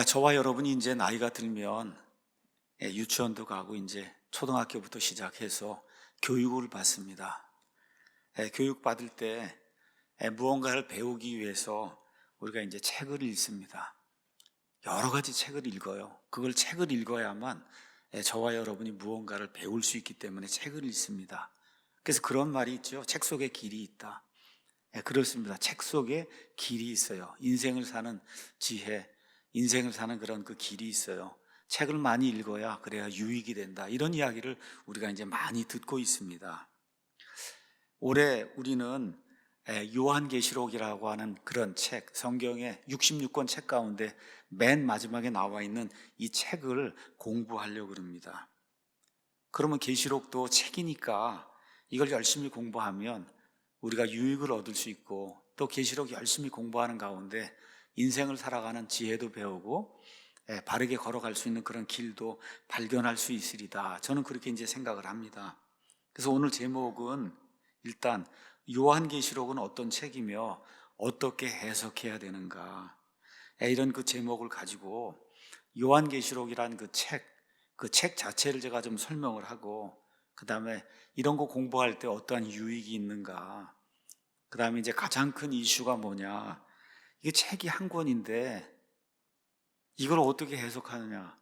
저와 여러분이 이제 나이가 들면 유치원도 가고 이제 초등학교부터 시작해서 교육을 받습니다. 교육 받을 때 무언가를 배우기 위해서 우리가 이제 책을 읽습니다. 여러 가지 책을 읽어요. 그걸 책을 읽어야만 저와 여러분이 무언가를 배울 수 있기 때문에 책을 읽습니다. 그래서 그런 말이 있죠. 책 속에 길이 있다. 그렇습니다. 책 속에 길이 있어요. 인생을 사는 지혜, 인생을 사는 그런 그 길이 있어요. 책을 많이 읽어야 그래야 유익이 된다. 이런 이야기를 우리가 이제 많이 듣고 있습니다. 올해 우리는 요한계시록이라고 하는 그런 책, 성경의 66권 책 가운데 맨 마지막에 나와 있는 이 책을 공부하려고 합니다. 그러면 계시록도 책이니까 이걸 열심히 공부하면 우리가 유익을 얻을 수 있고, 또 계시록 열심히 공부하는 가운데 인생을 살아가는 지혜도 배우고 바르게 걸어갈 수 있는 그런 길도 발견할 수 있으리다. 저는 그렇게 이제 생각을 합니다. 그래서 오늘 제목은 일단 요한계시록은 어떤 책이며 어떻게 해석해야 되는가, 이런 그 제목을 가지고 요한계시록이란 그 책 자체를 제가 좀 설명을 하고, 그 다음에 이런 거 공부할 때 어떠한 유익이 있는가, 그 다음에 이제 가장 큰 이슈가 뭐냐, 이게 책이 한 권인데 이걸 어떻게 해석하느냐,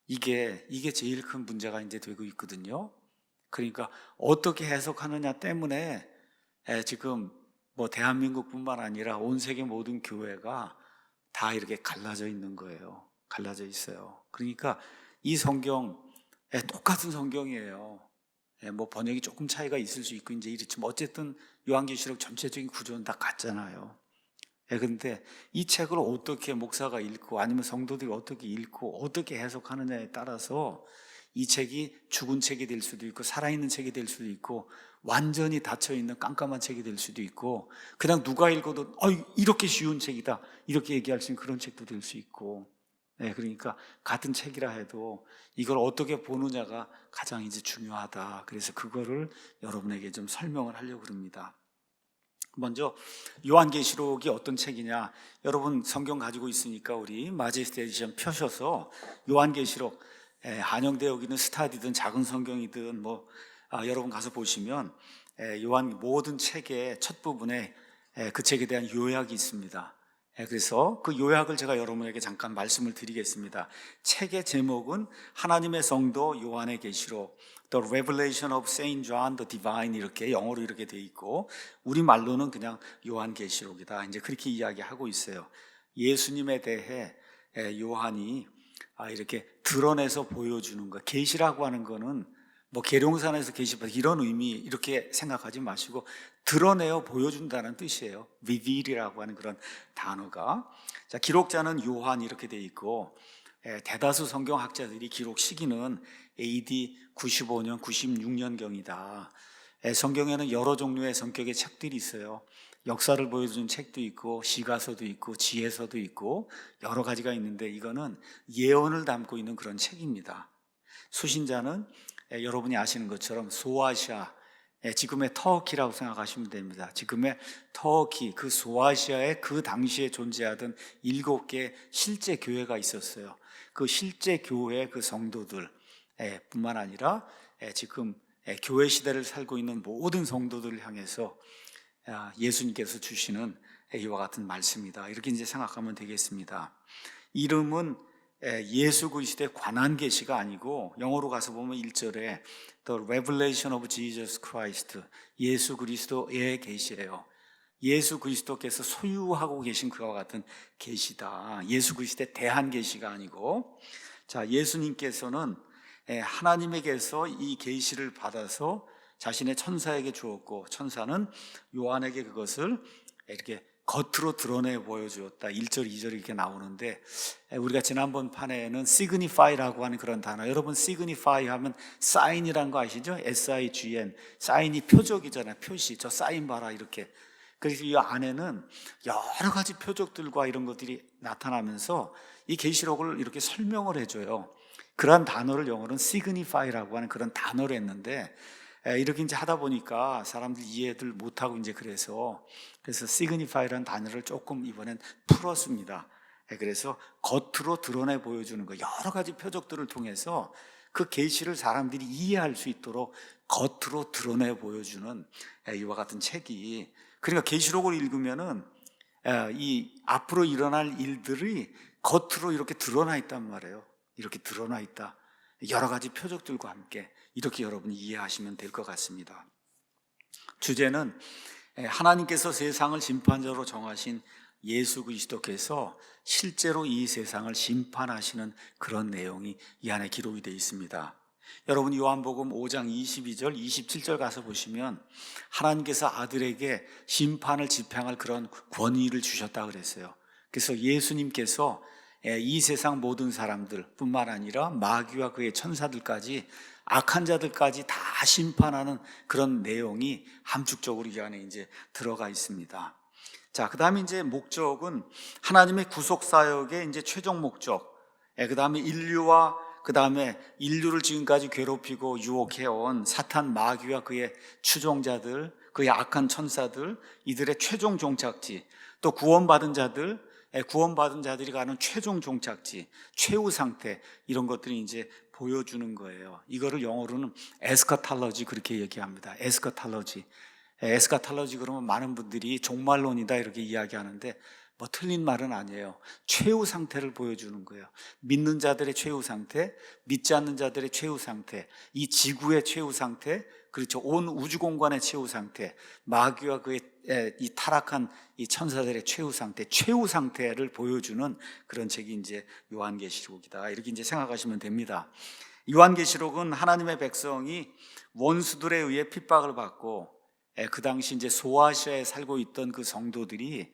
이게 제일 큰 문제가 이제 되고 있거든요. 그러니까 어떻게 해석하느냐 때문에 지금 뭐 대한민국뿐만 아니라 온 세계 모든 교회가 다 이렇게 갈라져 있는 거예요. 갈라져 있어요. 그러니까 이 성경 똑같은 성경이에요. 뭐 번역이 조금 차이가 있을 수 있고 이제 이렇지만 어쨌든 요한계시록 전체적인 구조는 다 같잖아요. 그런데 이 책을 어떻게 목사가 읽고 아니면 성도들이 어떻게 읽고 어떻게 해석하느냐에 따라서 이 책이 죽은 책이 될 수도 있고 살아있는 책이 될 수도 있고 완전히 닫혀있는 깜깜한 책이 될 수도 있고, 그냥 누가 읽어도 이렇게 쉬운 책이다 이렇게 얘기할 수 있는 그런 책도 될 수 있고, 그러니까 같은 책이라 해도 이걸 어떻게 보느냐가 가장 이제 중요하다. 그래서 그거를 여러분에게 좀 설명을 하려고 합니다. 먼저 요한계시록이 어떤 책이냐, 여러분 성경 가지고 있으니까 우리 마제스트 에디션 펴셔서 요한계시록, 한영대역이든 스타디든 작은 성경이든 여러분 가서 보시면 요한 모든 책의 첫 부분에 그 책에 대한 요약이 있습니다. 그래서 그 요약을 제가 여러분에게 잠깐 말씀을 드리겠습니다. 책의 제목은 하나님의 성도 요한의 계시록, The Revelation of Saint John the Divine, 이렇게 영어로 이렇게 돼 있고 우리말로는 그냥 요한계시록이다. 이제 그렇게 이야기하고 있어요. 예수님에 대해 요한이 이렇게 드러내서 보여주는 것. 계시라고 하는 거는 뭐 계룡산에서 계시받 이런 의미 이렇게 생각하지 마시고 드러내어 보여준다는 뜻이에요. reveal이라고 하는 그런 단어가. 자, 기록자는 요한 이렇게 돼 있고 대다수 성경학자들이 기록 시기는 AD 95년, 96년경이다. 성경에는 여러 종류의 성격의 책들이 있어요. 역사를 보여주는 책도 있고 시가서도 있고 지혜서도 있고 여러 가지가 있는데 이거는 예언을 담고 있는 그런 책입니다. 수신자는 여러분이 아시는 것처럼 소아시아, 지금의 터키라고 생각하시면 됩니다. 지금의 터키, 그 소아시아에 그 당시에 존재하던 7개 실제 교회가 있었어요. 그 실제 교회 그 성도들 뿐만 아니라 지금 교회 시대를 살고 있는 모든 성도들을 향해서 예수님께서 주시는 이와 같은 말씀이다. 이렇게 이제 생각하면 되겠습니다. 이름은 예수 그리스도에 관한 계시가 아니고 영어로 가서 보면 1절에 The Revelation of Jesus Christ, 예수 그리스도의 계시예요. 예수 그리스도께서 소유하고 계신 그와 같은 계시다. 예수 그리스도에 대한 계시가 아니고, 자, 예수님께서는 하나님에게서 이 계시를 받아서 자신의 천사에게 주었고 천사는 요한에게 그것을 이렇게 겉으로 드러내 보여주었다. 1절, 2절 이렇게 나오는데 우리가 지난번 판에는 signify라고 하는 그런 단어, 여러분 signify 하면 sign이라는 거 아시죠? S-I-G-N, 사인이 표적이잖아요. 표시, 저 사인 봐라 이렇게. 그래서 이 안에는 여러 가지 표적들과 이런 것들이 나타나면서 이 계시록을 이렇게 설명을 해줘요. 그러한 단어를 영어로는 signify라고 하는 그런 단어를 했는데 이렇게 이제 하다 보니까 사람들 이해들 못하고 이제 그래서 signify라는 단어를 조금 이번엔 풀었습니다. 그래서 겉으로 드러내 보여주는 거, 여러 가지 표적들을 통해서 그 계시를 사람들이 이해할 수 있도록 겉으로 드러내 보여주는 이와 같은 책이, 그러니까 계시록을 읽으면은 이 앞으로 일어날 일들이 겉으로 이렇게 드러나 있단 말이에요. 이렇게 드러나 있다. 여러 가지 표적들과 함께 이렇게 여러분이 이해하시면 될 것 같습니다. 주제는 하나님께서 세상을 심판자로 정하신 예수 그리스도께서 실제로 이 세상을 심판하시는 그런 내용이 이 안에 기록이 되어 있습니다. 여러분 요한복음 5장 22절 27절 가서 보시면 하나님께서 아들에게 심판을 집행할 그런 권위를 주셨다 그랬어요. 그래서 예수님께서 이 세상 모든 사람들 뿐만 아니라 마귀와 그의 천사들까지, 악한 자들까지 다 심판하는 그런 내용이 함축적으로 이 안에 이제 들어가 있습니다. 자, 그 다음에 이제 목적은 하나님의 구속 사역의 이제 최종 목적, 그 다음에 인류와 그 다음에 인류를 지금까지 괴롭히고 유혹해온 사탄 마귀와 그의 추종자들, 그의 악한 천사들, 이들의 최종 종착지, 또 구원받은 자들이 가는 최종 종착지, 최후 상태, 이런 것들이 이제 보여주는 거예요. 이거를 영어로는 에스카탈러지 그렇게 얘기합니다. 에스카탈러지 그러면 많은 분들이 종말론이다 이렇게 이야기하는데 뭐 틀린 말은 아니에요. 최후 상태를 보여주는 거예요. 믿는 자들의 최후 상태, 믿지 않는 자들의 최후 상태, 이 지구의 최후 상태, 그렇죠. 온 우주 공간의 최후 상태, 마귀와 그의 이 타락한 이 천사들의 최후 상태를 보여주는 그런 책이 이제 요한계시록이다. 이렇게 이제 생각하시면 됩니다. 요한계시록은 하나님의 백성이 원수들에 의해 핍박을 받고, 그 당시 이제 소아시아에 살고 있던 그 성도들이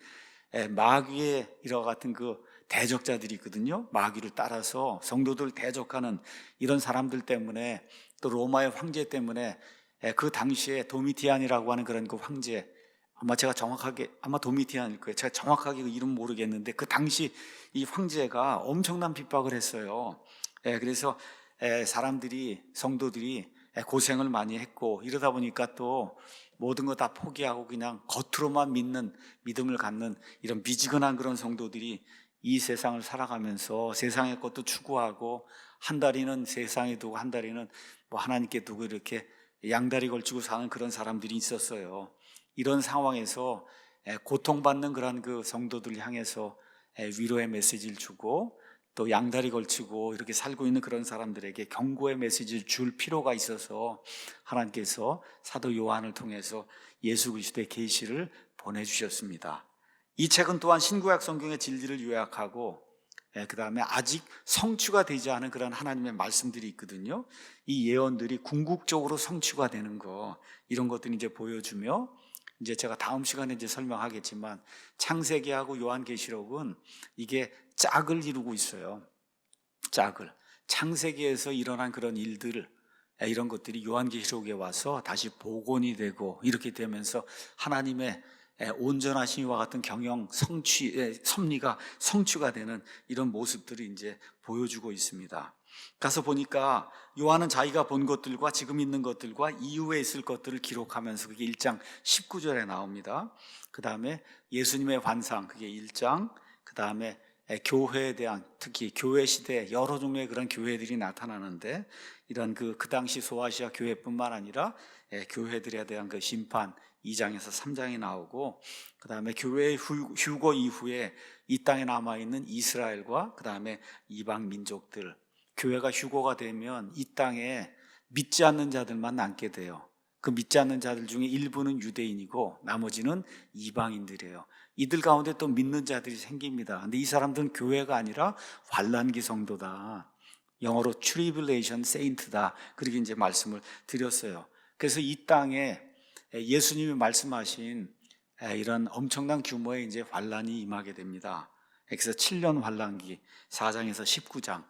마귀의 이와 같은 그 대적자들이 있거든요. 마귀를 따라서 성도들을 대적하는 이런 사람들 때문에, 또 로마의 황제 때문에, 그 당시에 도미티안이라고 하는 그런 그 황제, 아마 도미티안일 거예요. 제가 정확하게 그 이름 모르겠는데 그 당시 이 황제가 엄청난 핍박을 했어요. 그래서 성도들이 고생을 많이 했고, 이러다 보니까 또 모든 거 다 포기하고 그냥 겉으로만 믿음을 갖는 이런 미지근한 그런 성도들이 이 세상을 살아가면서 세상의 것도 추구하고, 한 다리는 세상에 두고 한 다리는 뭐 하나님께 두고 이렇게 양다리 걸치고 사는 그런 사람들이 있었어요. 이런 상황에서 고통받는 그런 그 성도들을 향해서 위로의 메시지를 주고, 또 양다리 걸치고 이렇게 살고 있는 그런 사람들에게 경고의 메시지를 줄 필요가 있어서 하나님께서 사도 요한을 통해서 예수 그리스도의 계시를 보내주셨습니다. 이 책은 또한 신구약 성경의 진리를 요약하고, 그 다음에 아직 성취가 되지 않은 그런 하나님의 말씀들이 있거든요. 이 예언들이 궁극적으로 성취가 되는 거, 이런 것들이 이제 보여주며, 이제 제가 다음 시간에 이제 설명하겠지만 창세기하고 요한계시록은 이게 짝을 이루고 있어요. 창세기에서 일어난 그런 일들, 이런 것들이 요한계시록에 와서 다시 복원이 되고, 이렇게 되면서 하나님의 온전하신 이와 같은 섭리가 성취가 되는 이런 모습들을 이제 보여주고 있습니다. 가서 보니까 요한은 자기가 본 것들과 지금 있는 것들과 이후에 있을 것들을 기록하면서, 그게 1장 19절에 나옵니다. 그 다음에 예수님의 환상, 그게 1장, 그 다음에 교회에 대한, 특히 교회 시대에 여러 종류의 그런 교회들이 나타나는데, 이런 그 당시 소아시아 교회뿐만 아니라 교회들에 대한 그 심판 2장에서 3장이 나오고, 그 다음에 교회의 휴거 이후에 이 땅에 남아있는 이스라엘과 그 다음에 이방 민족들, 교회가 휴거가 되면 이 땅에 믿지 않는 자들만 남게 돼요. 그 믿지 않는 자들 중에 일부는 유대인이고 나머지는 이방인들이에요. 이들 가운데 또 믿는 자들이 생깁니다. 근데 이 사람들은 교회가 아니라 환난기 성도다. 영어로 tribulation saint다. 그렇게 이제 말씀을 드렸어요. 그래서 이 땅에 예수님이 말씀하신 이런 엄청난 규모의 이제 환난이 임하게 됩니다. 그래서 7년 환난기 4장에서 19장,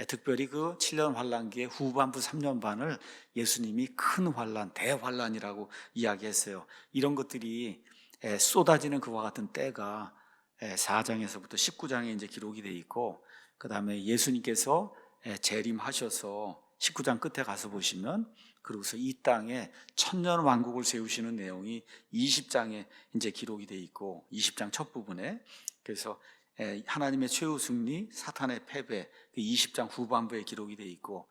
특별히 그 7년 환난기의 후반부 3년 반을 예수님이 큰 환난, 대환난이라고 이야기했어요. 이런 것들이 쏟아지는 그와 같은 때가 4장에서부터 19장에 이제 기록이 돼 있고, 그 다음에 예수님께서 재림하셔서 19장 끝에 가서 보시면, 그러고서 이 땅에 천년 왕국을 세우시는 내용이 20장에 이제 기록이 돼 있고, 20장 첫 부분에. 그래서 하나님의 최후 승리, 사탄의 패배, 20장 후반부에 기록이 되어 있고,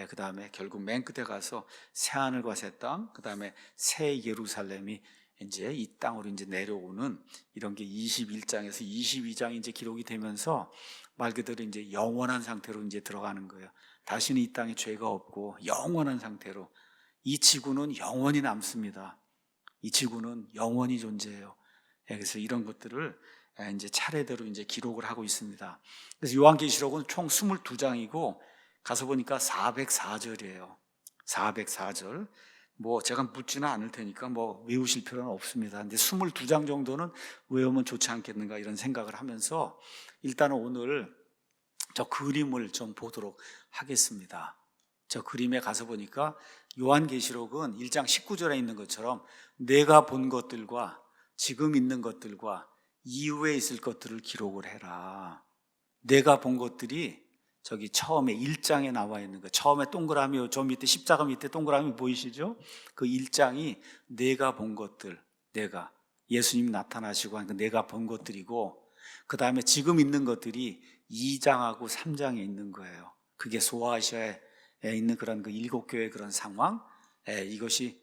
그 다음에 결국 맨 끝에 가서 새 하늘과 새 땅, 그 다음에 새 예루살렘이 이제 이 땅으로 이제 내려오는 이런 게 21장에서 22장이 이제 기록이 되면서 말 그대로 이제 영원한 상태로 이제 들어가는 거예요. 다시는 이 땅에 죄가 없고 영원한 상태로 이 지구는 영원히 남습니다. 이 지구는 영원히 존재해요. 그래서 이런 것들을 이제 차례대로 이제 기록을 하고 있습니다. 그래서 요한계시록은 총 22장이고 가서 보니까 404절이에요. 404절. 뭐 제가 묻지는 않을 테니까 뭐 외우실 필요는 없습니다. 근데 22장 정도는 외우면 좋지 않겠는가 이런 생각을 하면서 일단은 오늘 저 그림을 좀 보도록 하겠습니다. 저 그림에 가서 보니까 요한계시록은 1장 19절에 있는 것처럼 내가 본 것들과 지금 있는 것들과 이후에 있을 것들을 기록을 해라. 내가 본 것들이 저기 처음에 1장에 나와 있는 거, 처음에 동그라미, 저 밑에 십자가 밑에 동그라미 보이시죠? 그 1장이 내가 본 것들, 내가 예수님 나타나시고 하니까 내가 본 것들이고, 그 다음에 지금 있는 것들이 2장하고 3장에 있는 거예요. 그게 소아시아에 있는 그런 그 7교회의 그런 상황, 이것이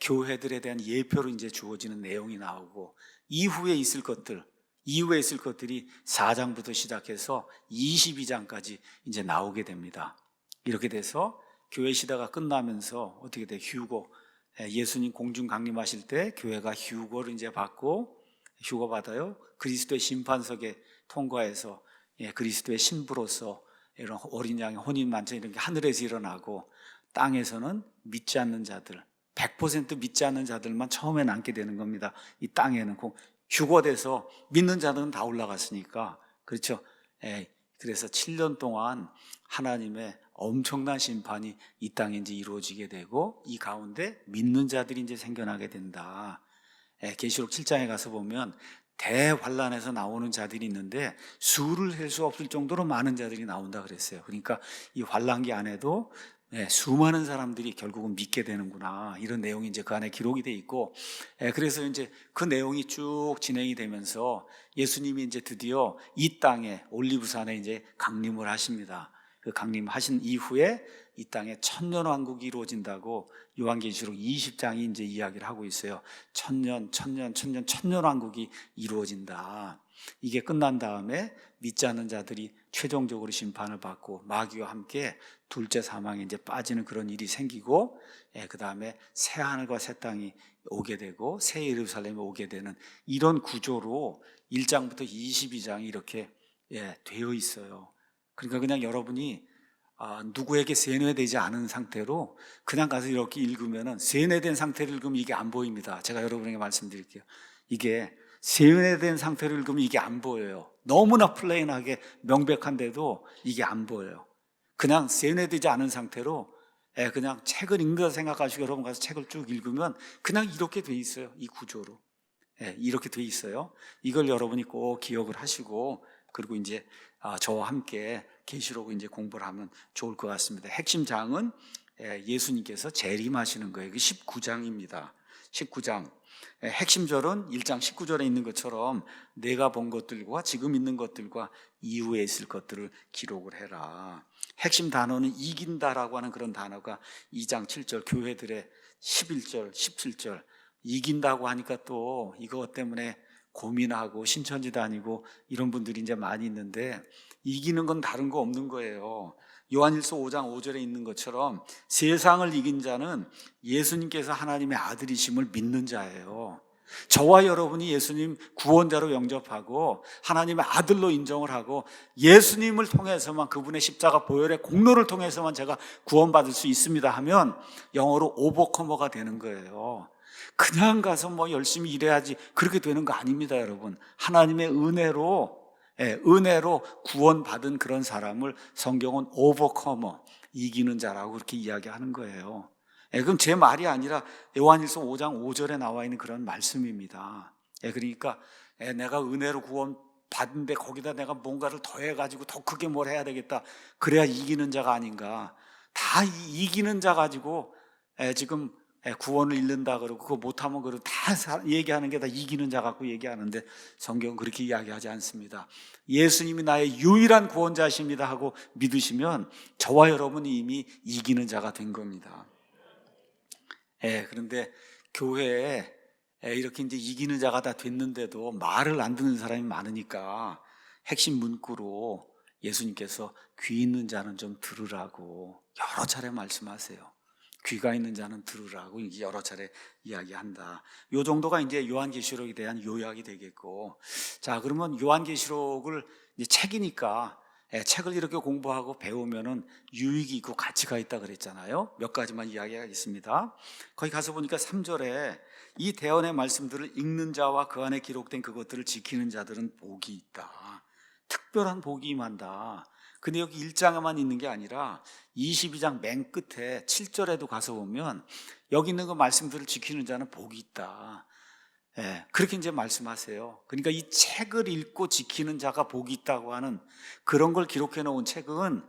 교회들에 대한 예표로 이제 주어지는 내용이 나오고, 이후에 있을 것들이 4장부터 시작해서 22장까지 이제 나오게 됩니다. 이렇게 돼서 교회 시대가 끝나면서 어떻게 돼? 휴거. 예수님 공중 강림하실 때 교회가 휴거를 이제 받고, 휴거 받아요. 그리스도의 심판석에 통과해서 그리스도의 신부로서 이런 어린 양의 혼인 만찬 이런 게 하늘에서 일어나고, 땅에서는 믿지 않는 자들, 100% 믿지 않는 자들만 처음에 남게 되는 겁니다. 이 땅에는 휴거돼서 믿는 자들은 다 올라갔으니까. 그렇죠? 그래서 7년 동안 하나님의 엄청난 심판이 이 땅에 이제 이루어지게 되고, 이 가운데 믿는 자들이 이제 생겨나게 된다. 계시록 7장에 가서 보면 대환란에서 나오는 자들이 있는데 수를 셀 수 없을 정도로 많은 자들이 나온다 그랬어요. 그러니까 이 환란기 안에도 수많은 사람들이 결국은 믿게 되는구나, 이런 내용이 이제 그 안에 기록이 돼 있고, 그래서 이제 그 내용이 쭉 진행이 되면서 예수님이 이제 드디어 이 땅에 올리브산에 이제 강림을 하십니다. 그 강림하신 이후에 이 땅에 천년왕국이 이루어진다고 요한계시록 20장이 이제 이야기를 하고 있어요. 천년왕국이 이루어진다. 이게 끝난 다음에 믿지 않는 자들이 최종적으로 심판을 받고 마귀와 함께 둘째 사망에 이제 빠지는 그런 일이 생기고, 그 다음에 새 하늘과 새 땅이 오게 되고 새 예루살렘이 오게 되는 이런 구조로 1장부터 22장이 이렇게 되어 있어요. 그러니까 그냥 여러분이 누구에게 세뇌되지 않은 상태로 그냥 가서 이렇게 읽으면은, 세뇌된 상태를 읽으면 이게 안 보입니다. 제가 여러분에게 말씀드릴게요. 이게 세뇌된 상태로 읽으면 이게 안 보여요. 너무나 플레인하게 명백한데도 이게 안 보여요. 그냥 세뇌되지 않은 상태로 그냥 책을 읽는다 생각하시고 여러분 가서 책을 쭉 읽으면 그냥 이렇게 돼 있어요. 이 구조로 이렇게 돼 있어요. 이걸 여러분이 꼭 기억을 하시고, 그리고 이제 저와 함께 계시록 이제 공부를 하면 좋을 것 같습니다. 핵심 장은 예수님께서 재림하시는 거예요. 19장입니다. 19장. 핵심 절은 1장 19절에 있는 것처럼 내가 본 것들과 지금 있는 것들과 이후에 있을 것들을 기록을 해라. 핵심 단어는 이긴다라고 하는 그런 단어가 2장 7절, 교회들의 11절, 17절. 이긴다고 하니까 또 이것 때문에 고민하고 신천지 다니고 이런 분들이 이제 많이 있는데, 이기는 건 다른 거 없는 거예요. 요한일서 5장 5절에 있는 것처럼 세상을 이긴 자는 예수님께서 하나님의 아들이심을 믿는 자예요. 저와 여러분이 예수님 구원자로 영접하고 하나님의 아들로 인정을 하고 예수님을 통해서만, 그분의 십자가 보혈의 공로를 통해서만 제가 구원받을 수 있습니다 하면 영어로 오버커머가 되는 거예요. 그냥 가서 뭐 열심히 일해야지 그렇게 되는 거 아닙니다, 여러분. 하나님의 은혜로 구원받은 그런 사람을 성경은 오버커머, 이기는 자라고 그렇게 이야기하는 거예요. 그럼 제 말이 아니라 요한일서 5장 5절에 나와 있는 그런 말씀입니다. 그러니까 내가 은혜로 구원받은데 거기다 내가 뭔가를 더해가지고 더 크게 뭘 해야 되겠다, 그래야 이기는 자가 아닌가. 다 이기는 자 가지고 지금 구원을 잃는다 그러고 그거 못하면 그러고 다 얘기하는 게 다 이기는 자 갖고 얘기하는데 성경은 그렇게 이야기하지 않습니다. 예수님이 나의 유일한 구원자십니다 하고 믿으시면 저와 여러분이 이미 이기는 자가 된 겁니다. 그런데 교회에 이렇게 이제 이기는 자가 다 됐는데도 말을 안 듣는 사람이 많으니까 핵심 문구로 예수님께서 귀 있는 자는 좀 들으라고 여러 차례 말씀하세요. 귀가 있는 자는 들으라고 이제 여러 차례 이야기한다. 요 정도가 이제 요한계시록에 대한 요약이 되겠고, 자 그러면 요한계시록을 이제 책이니까 책을 이렇게 공부하고 배우면은 유익이 있고 가치가 있다 그랬잖아요. 몇 가지만 이야기하겠습니다. 거기 가서 보니까 3절에 이 대언의 말씀들을 읽는 자와 그 안에 기록된 그것들을 지키는 자들은 복이 있다. 특별한 복이 임한다. 근데 여기 1장에만 있는 게 아니라 22장 맨 끝에 7절에도 가서 보면 여기 있는 그 말씀들을 지키는 자는 복이 있다. 그렇게 이제 말씀하세요. 그러니까 이 책을 읽고 지키는 자가 복이 있다고 하는 그런 걸 기록해 놓은 책은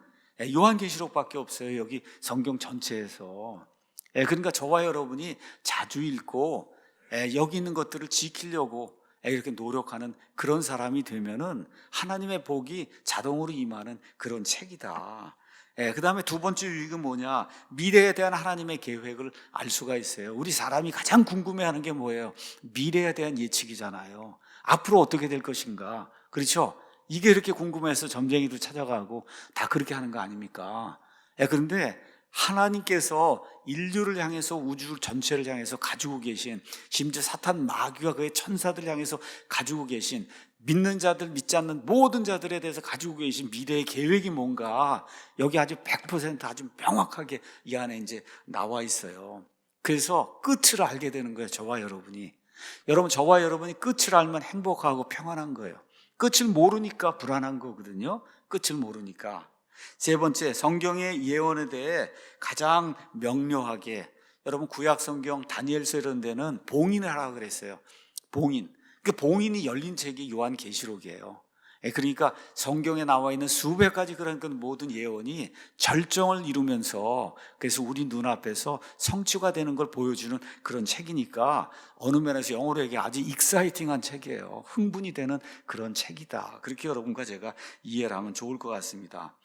요한계시록밖에 없어요. 여기 성경 전체에서. 그러니까 저와 여러분이 자주 읽고 여기 있는 것들을 지키려고 이렇게 노력하는 그런 사람이 되면은 하나님의 복이 자동으로 임하는 그런 책이다. 그 다음에 두 번째 유익은 뭐냐? 미래에 대한 하나님의 계획을 알 수가 있어요. 우리 사람이 가장 궁금해하는 게 뭐예요? 미래에 대한 예측이잖아요. 앞으로 어떻게 될 것인가? 그렇죠? 이게 이렇게 궁금해서 점쟁이도 찾아가고 다 그렇게 하는 거 아닙니까? 그런데 하나님께서 인류를 향해서 우주 전체를 향해서 가지고 계신, 심지어 사탄 마귀와 그의 천사들을 향해서 가지고 계신, 믿는 자들 믿지 않는 모든 자들에 대해서 가지고 계신 미래의 계획이 뭔가 여기 아주 100% 아주 명확하게 이 안에 이제 나와 있어요. 그래서 끝을 알게 되는 거예요. 저와 여러분이. 저와 여러분이 끝을 알면 행복하고 평안한 거예요. 끝을 모르니까 불안한 거거든요. 끝을 모르니까. 세 번째, 성경의 예언에 대해 가장 명료하게, 여러분 구약 성경 다니엘서 이런 데는 봉인을 하라고 그랬어요. 봉인. 그 봉인이 열린 책이 요한계시록이에요. 그러니까 성경에 나와 있는 수백 가지 그런 모든 예언이 절정을 이루면서, 그래서 우리 눈앞에서 성취가 되는 걸 보여주는 그런 책이니까 어느 면에서 영어로 얘기해 아주 익사이팅한 책이에요. 흥분이 되는 그런 책이다. 그렇게 여러분과 제가 이해를 하면 좋을 것 같습니다.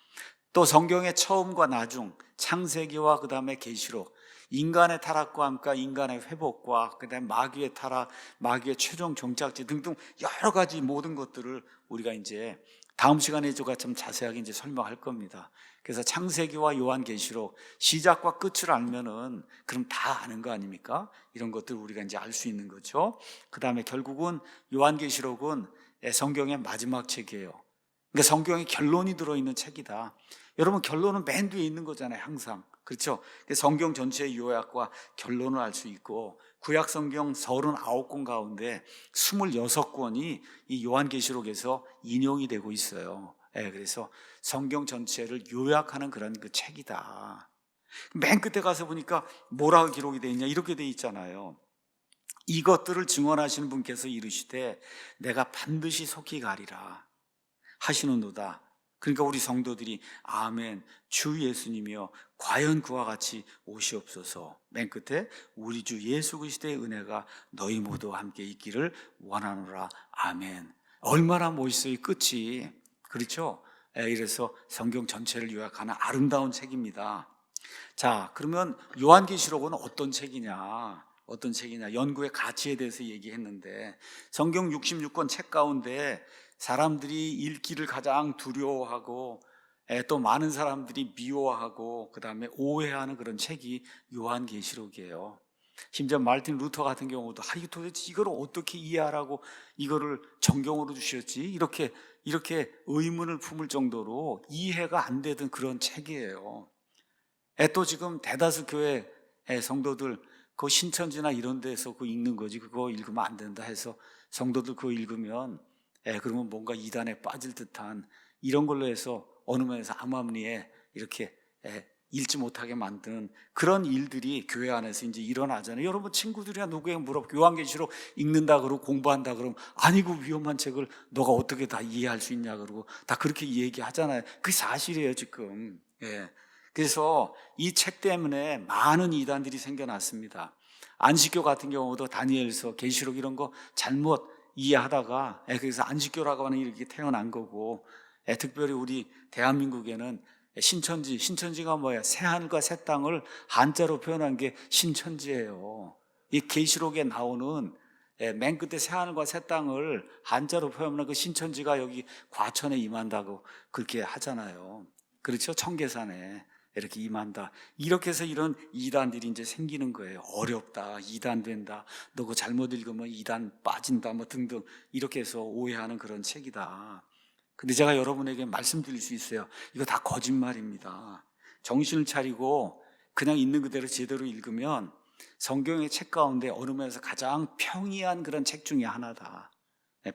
또 성경의 처음과 나중, 창세기와 그 다음에 계시록, 인간의 타락과 함께 인간의 회복과 그 다음에 마귀의 타락, 마귀의 최종 종착지 등등 여러 가지 모든 것들을 우리가 이제 다음 시간에 제가 좀 자세하게 이제 설명할 겁니다. 그래서 창세기와 요한계시록 시작과 끝을 알면은 그럼 다 아는 거 아닙니까? 이런 것들 우리가 이제 알 수 있는 거죠. 그 다음에 결국은 요한계시록은 성경의 마지막 책이에요. 그러니까 성경에 결론이 들어있는 책이다. 여러분 결론은 맨 뒤에 있는 거잖아요. 항상. 그렇죠? 성경 전체의 요약과 결론을 알 수 있고, 구약 성경 39권 가운데 26권이 이 요한계시록에서 인용이 되고 있어요. 그래서 성경 전체를 요약하는 그런 그 책이다. 맨 끝에 가서 보니까 뭐라고 기록이 되어 있냐, 이렇게 되어 있잖아요. 이것들을 증언하시는 분께서 이르시되 내가 반드시 속히 가리라 하시는도다. 그러니까 우리 성도들이 아멘, 주 예수님이여 과연 그와 같이 오시옵소서. 맨 끝에 우리 주 예수 그리스도의 은혜가 너희 모두와 함께 있기를 원하노라. 아멘. 얼마나 멋있어요, 이 끝이. 그렇죠? 이래서 성경 전체를 요약하는 아름다운 책입니다. 자, 그러면 요한계시록은 어떤 책이냐? 어떤 책이냐? 연구의 가치에 대해서 얘기했는데, 성경 66권 책 가운데 사람들이 읽기를 가장 두려워하고 또 많은 사람들이 미워하고 그 다음에 오해하는 그런 책이 요한계시록이에요. 심지어 마르틴 루터 같은 경우도 이거 도대체 이걸 어떻게 이해하라고 이거를 정경으로 주셨지? 이렇게 의문을 품을 정도로 이해가 안 되던 그런 책이에요. 또 지금 대다수 교회 성도들 그 신천지나 이런 데서 그거 읽는 거지, 그거 읽으면 안 된다 해서 성도들 그거 읽으면 그러면 뭔가 이단에 빠질 듯한 이런 걸로 해서 어느 면에서 암암리에 이렇게 읽지 못하게 만드는 그런 일들이 교회 안에서 이제 일어나잖아요. 여러분 친구들이나 누구에게 물어보고 요한계시록 읽는다 그러고 공부한다 그러면 아니고 위험한 책을 너가 어떻게 다 이해할 수 있냐 그러고 다 그렇게 얘기하잖아요. 그게 사실이에요 지금. 그래서 이 책 때문에 많은 이단들이 생겨났습니다. 안식교 같은 경우도 다니엘서, 계시록 이런 거 잘못 이해하다가 그래서 안식교라고 하는 이렇게 태어난 거고, 특별히 우리 대한민국에는 신천지가 뭐예요? 새 하늘과 새 땅을 한자로 표현한 게 신천지예요. 이 계시록에 나오는 맨 끝에 새 하늘과 새 땅을 한자로 표현하는 그 신천지가 여기 과천에 임한다고 그렇게 하잖아요. 그렇죠? 청계산에 이렇게 임한다. 이렇게 해서 이런 이단들이 이제 생기는 거예요. 어렵다, 이단 된다, 너 그거 잘못 읽으면 이단 빠진다, 뭐 등등 이렇게 해서 오해하는 그런 책이다. 근데 제가 여러분에게 말씀드릴 수 있어요. 이거 다 거짓말입니다. 정신을 차리고 그냥 있는 그대로 제대로 읽으면 성경의 책 가운데 어느 면에서 가장 평이한 그런 책 중에 하나다.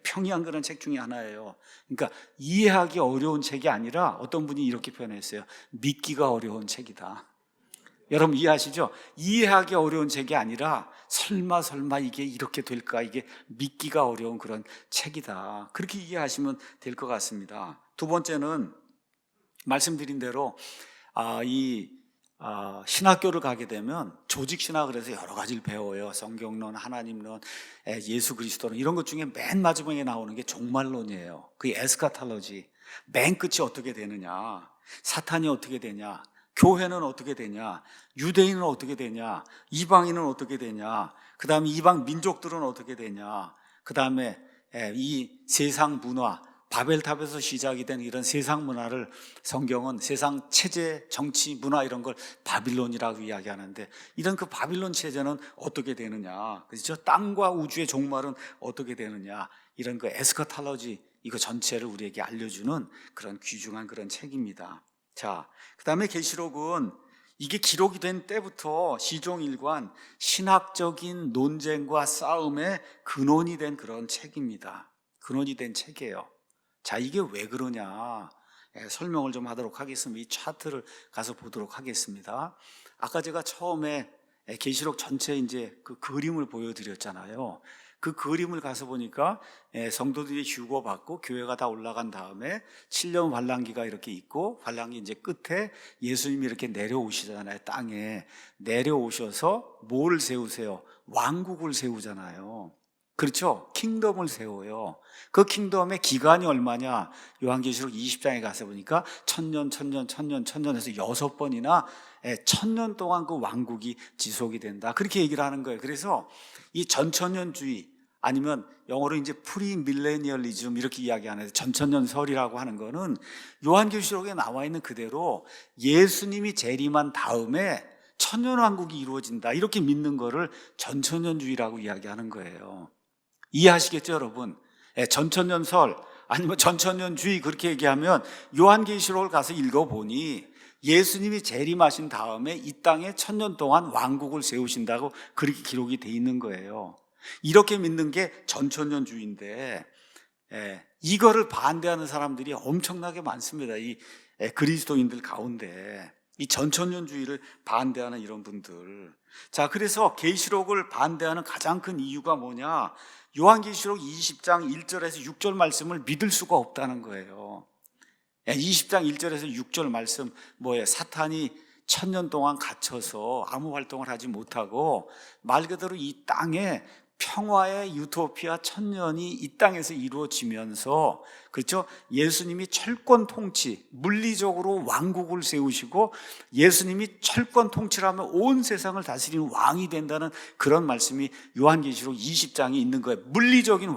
평이한 그런 책 중에 하나예요. 그러니까 이해하기 어려운 책이 아니라 어떤 분이 이렇게 표현했어요. 믿기가 어려운 책이다. 여러분 이해하시죠? 이해하기 어려운 책이 아니라 설마 이게 이렇게 될까? 이게 믿기가 어려운 그런 책이다. 그렇게 이해하시면 될 것 같습니다. 두 번째는 말씀드린 대로 신학교를 가게 되면 조직신학을 해서 여러 가지를 배워요. 성경론, 하나님론, 예수 그리스도론 이런 것 중에 맨 마지막에 나오는 게 종말론이에요. 그 에스카탈로지. 맨 끝이 어떻게 되느냐, 사탄이 어떻게 되냐, 교회는 어떻게 되냐, 유대인은 어떻게 되냐, 이방인은 어떻게 되냐, 그 다음에 이방 민족들은 어떻게 되냐, 그 다음에 이 세상 문화, 바벨탑에서 시작이 된 이런 세상 문화를 성경은 세상 체제, 정치, 문화 이런 걸 바빌론이라고 이야기하는데, 이런 그 바빌론 체제는 어떻게 되느냐, 그렇죠? 땅과 우주의 종말은 어떻게 되느냐, 이런 그 에스카탈로지, 이거 전체를 우리에게 알려주는 그런 귀중한 그런 책입니다. 자, 그 다음에 계시록은 이게 기록이 된 때부터 시종일관 신학적인 논쟁과 싸움의 근원이 된 그런 책입니다. 근원이 된 책이에요. 자, 이게 왜 그러냐, 설명을 좀 하도록 하겠습니다. 이 차트를 가서 보도록 하겠습니다. 아까 제가 처음에 계시록 전체 이제 그 그림을 보여드렸잖아요. 그 그림을 가서 보니까 성도들이 휴거받고 교회가 다 올라간 다음에 7년 환란기가 이렇게 있고, 환란기 이제 끝에 예수님이 이렇게 내려오시잖아요. 땅에 내려오셔서 뭐를 세우세요? 왕국을 세우잖아요. 그렇죠? 킹덤을 세워요. 그 킹덤의 기간이 얼마냐? 요한계시록 20장에 가서 보니까 1000년 해서 6번이나 1000년 동안 그 왕국이 지속이 된다. 그렇게 얘기를 하는 거예요. 그래서 이 전천년주의, 아니면 영어로 이제 프리밀레니얼리즘 이렇게 이야기하는 전천년설이라고 하는 거는 요한계시록에 나와 있는 그대로 예수님이 재림한 다음에 천년왕국이 이루어진다, 이렇게 믿는 거를 전천년주의라고 이야기하는 거예요. 이해하시겠죠, 여러분? 전천년설 아니면 전천년주의 그렇게 얘기하면 요한계시록을 가서 읽어보니 예수님이 재림하신 다음에 이 땅에 1000년 동안 왕국을 세우신다고 그렇게 기록이 돼 있는 거예요. 이렇게 믿는 게 전천년주의인데, 이거를 반대하는 사람들이 엄청나게 많습니다. 이 그리스도인들 가운데 이 전천년주의를 반대하는 이런 분들. 자, 그래서 계시록을 반대하는 가장 큰 이유가 뭐냐? 요한계시록 20장 1절에서 6절 말씀을 믿을 수가 없다는 거예요. 20장 1절에서 6절 말씀 뭐예요? 사탄이 1000년 동안 갇혀서 아무 활동을 하지 못하고 말 그대로 이 땅에 평화의 유토피아 1000년이 이 땅에서 이루어지면서, 그렇죠? 예수님이 철권 통치, 물리적으로 왕국을 세우시고 예수님이 철권 통치를 하면 온 세상을 다스리는 왕이 된다는 그런 말씀이 요한계시록 20장에 있는 거예요. 물리적인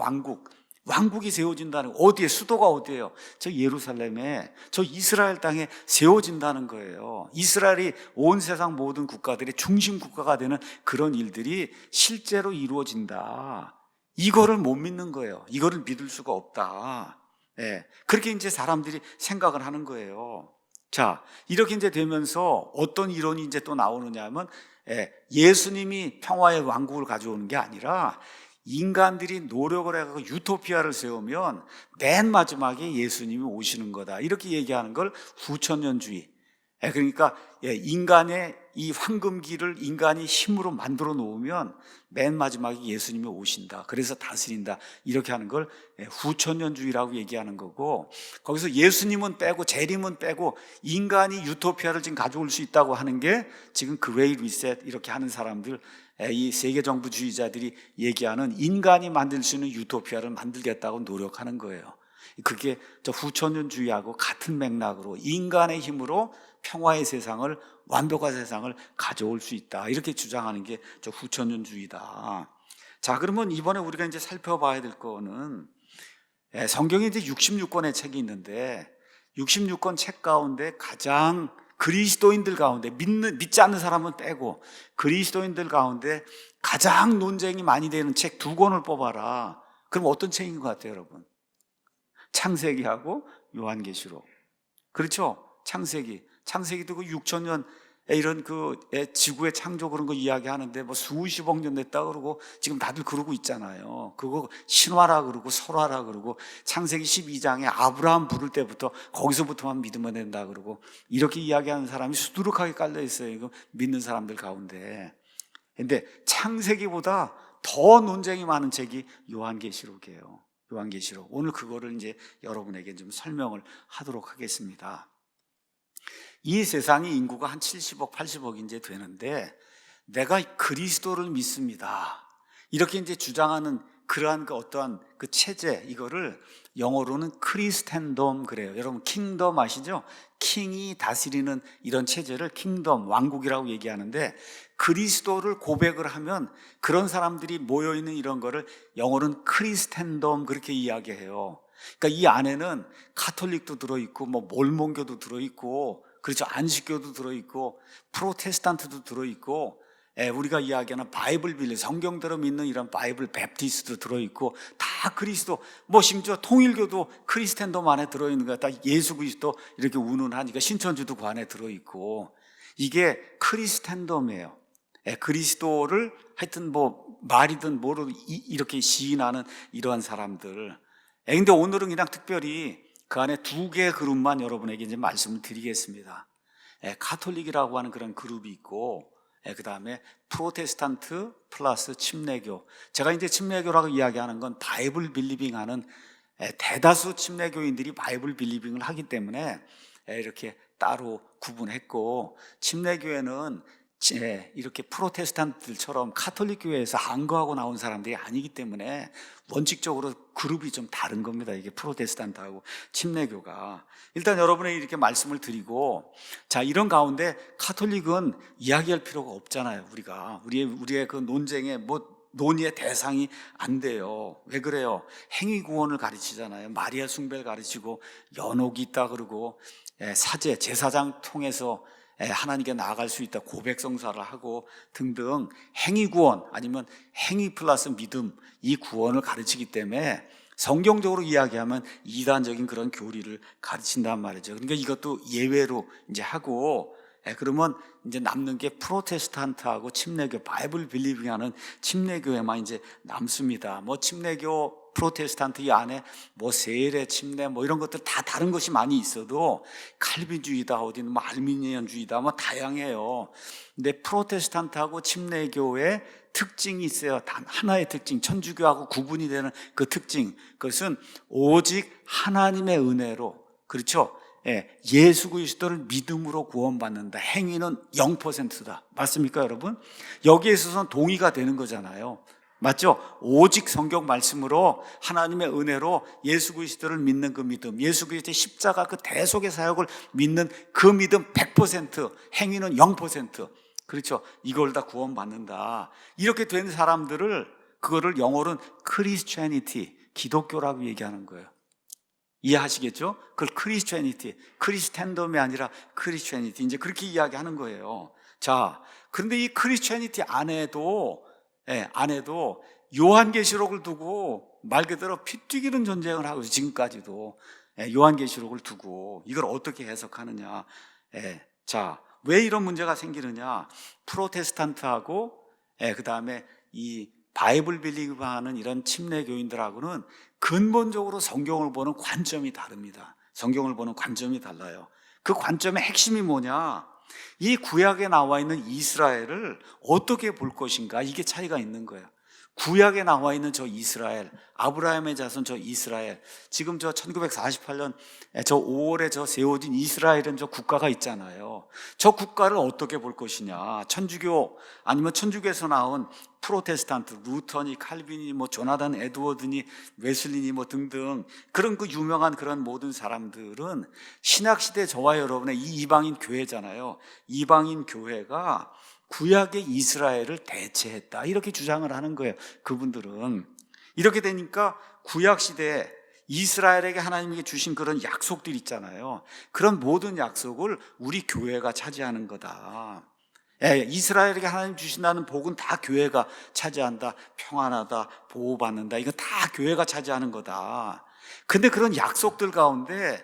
왕국이 세워진다는, 어디에, 수도가 어디예요? 저 예루살렘에, 저 이스라엘 땅에 세워진다는 거예요. 이스라엘이 온 세상 모든 국가들의 중심 국가가 되는 그런 일들이 실제로 이루어진다. 이거를 못 믿는 거예요. 이거를 믿을 수가 없다. 그렇게 이제 사람들이 생각을 하는 거예요. 자, 이렇게 이제 되면서 어떤 이론이 이제 또 나오느냐 하면, 예수님이 평화의 왕국을 가져오는 게 아니라 인간들이 노력을 해서 유토피아를 세우면 맨 마지막에 예수님이 오시는 거다, 이렇게 얘기하는 걸 후천년주의. 그러니까 인간의 이 황금기를 인간이 힘으로 만들어 놓으면 맨 마지막에 예수님이 오신다, 그래서 다스린다, 이렇게 하는 걸 후천년주의라고 얘기하는 거고, 거기서 예수님은 빼고 재림은 빼고 인간이 유토피아를 지금 가져올 수 있다고 하는 게 지금 그레이 리셋 이렇게 하는 사람들 이 세계정부주의자들이 얘기하는 인간이 만들 수 있는 유토피아를 만들겠다고 노력하는 거예요. 그게 저 후천년주의하고 같은 맥락으로 인간의 힘으로 평화의 세상을, 완벽한 세상을 가져올 수 있다, 이렇게 주장하는 게 저 후천년주의다. 자, 그러면 이번에 우리가 이제 살펴봐야 될 거는, 성경에 이제 66권의 책이 있는데 66권 책 가운데 가장 그리스도인들 가운데 믿지 않는 사람은 빼고 그리스도인들 가운데 가장 논쟁이 많이 되는 책 2권을 뽑아라. 그럼 어떤 책인 것 같아요, 여러분? 창세기하고 요한계시록. 그렇죠? 창세기도 그 6천년 이런 그 지구의 창조 그런 거 이야기하는데 뭐 수십억 년 됐다 그러고 지금 다들 그러고 있잖아요. 그거 신화라 그러고 설화라 그러고 창세기 12장에 아브라함 부를 때부터 거기서부터만 믿으면 된다 그러고 이렇게 이야기하는 사람이 수두룩하게 깔려 있어요. 이거 믿는 사람들 가운데. 근데 창세기보다 더 논쟁이 많은 책이 요한계시록이에요. 요한계시록. 오늘 그거를 이제 여러분에게 좀 설명을 하도록 하겠습니다. 이 세상의 인구가 한 70억, 80억 이제 되는데 내가 그리스도를 믿습니다, 이렇게 이제 주장하는 그러한 그 어떠한 그 체제, 이거를 영어로는 크리스텐덤 그래요. 여러분 킹덤 아시죠? 킹이 다스리는 이런 체제를 킹덤, 왕국이라고 얘기하는데 그리스도를 고백을 하면 그런 사람들이 모여있는 이런 거를 영어로는 크리스텐덤 그렇게 이야기해요. 그러니까 이 안에는 가톨릭도 들어있고 뭐 몰몬교도 들어있고, 그렇죠, 안식교도 들어있고 프로테스탄트도 들어있고, 우리가 이야기하는 바이블 빌리, 성경대로 믿는 이런 바이블 베프티스트도 들어있고, 다 그리스도, 뭐 심지어 통일교도 크리스텐덤 안에 들어있는 거야. 다 예수 그리스도 이렇게 운운하니까 신천지도 그 안에 들어있고, 이게 크리스텐덤이에요. 그리스도를 하여튼 뭐 말이든 뭐로 이렇게 시인하는 이러한 사람들. 근데 오늘은 그냥 특별히 그 안에 2개의 그룹만 여러분에게 이제 말씀을 드리겠습니다. 가톨릭이라고 하는 그런 그룹이 있고, 그 다음에 프로테스탄트 플러스 침례교. 제가 이제 침례교라고 이야기하는 건 바이블 빌리빙 하는, 대다수 침례교인들이 바이블 빌리빙을 하기 때문에 이렇게 따로 구분했고, 침례교회는 이렇게 프로테스탄트들처럼 카톨릭 교회에서 안거하고 나온 사람들이 아니기 때문에 원칙적으로 그룹이 좀 다른 겁니다. 이게 프로테스탄트하고 침례교가. 일단 여러분에게 이렇게 말씀을 드리고, 자, 이런 가운데 카톨릭은 이야기할 필요가 없잖아요. 우리의 그 논쟁에 논의의 대상이 안 돼요. 왜 그래요? 행위 구원을 가르치잖아요. 마리아 숭배를 가르치고 연옥이 있다 그러고, 사제, 제사장 통해서 하나님께 나아갈 수 있다, 고백성사를 하고 등등 행위 구원, 아니면 행위 플러스 믿음, 이 구원을 가르치기 때문에 성경적으로 이야기하면 이단적인 그런 교리를 가르친단 말이죠. 그러니까 이것도 예외로 이제 하고, 그러면 이제 남는 게 프로테스탄트하고 침례교, 바이블 빌리빙하는 침례교에만 이제 남습니다. 뭐 침례교, 프로테스탄트 이 안에 뭐 세례, 침례 뭐 이런 것들 다 다른 것이 많이 있어도 칼빈주의다, 어디는 뭐 알미니언주의다, 뭐 다양해요. 근데 프로테스탄트하고 침례교의 특징이 있어요. 단 하나의 특징, 천주교하고 구분이 되는 그 특징, 그것은 오직 하나님의 은혜로, 그렇죠? 예수 그리스도를 믿음으로 구원받는다. 행위는 0%다. 맞습니까, 여러분? 여기에 있어서는 동의가 되는 거잖아요. 맞죠? 오직 성경 말씀으로 하나님의 은혜로 예수 그리스도를 믿는 그 믿음, 예수 그리스도의 십자가 그 대속의 사역을 믿는 그 믿음 100%, 행위는 0%. 그렇죠? 이걸 다 구원받는다. 이렇게 된 사람들을, 그거를 영어로는 크리스티애니티, 기독교라고 얘기하는 거예요. 이해하시겠죠? 그걸 크리스티애니티, 크리스텐덤이 아니라 크리스티애니티, 이제 그렇게 이야기하는 거예요. 자, 그런데 이 크리스티애니티 안에도 요한계시록을 두고 말 그대로 피 튀기는 전쟁을 하고 지금까지도 요한계시록을 두고 이걸 어떻게 해석하느냐. 자, 왜 이런 문제가 생기느냐. 프로테스탄트하고 그 다음에 이 바이블 빌리브하는 이런 침례교인들하고는 근본적으로 성경을 보는 관점이 다릅니다. 성경을 보는 관점이 달라요. 그 관점의 핵심이 뭐냐? 이 구약에 나와 있는 이스라엘을 어떻게 볼 것인가, 이게 차이가 있는 거예요. 구약에 나와 있는 저 이스라엘, 아브라함의 자손 저 이스라엘, 지금 저 1948년 저 5월에 저 세워진 이스라엘은 저 국가가 있잖아요. 저 국가를 어떻게 볼 것이냐. 천주교 아니면 천주교에서 나온 프로테스탄트, 루터니, 칼빈이, 뭐 조나단 에드워드니, 웨슬리니 뭐 등등 그런 그 유명한 그런 모든 사람들은 신약시대 저와 여러분의 이 이방인 교회잖아요. 이방인 교회가 구약의 이스라엘을 대체했다 이렇게 주장을 하는 거예요. 그분들은 이렇게 되니까 구약시대에 이스라엘에게 하나님께 주신 그런 약속들 있잖아요. 그런 모든 약속을 우리 교회가 차지하는 거다. 이스라엘에게 하나님 주신다는 복은 다 교회가 차지한다. 평안하다, 보호받는다. 이거 다 교회가 차지하는 거다. 근데 그런 약속들 가운데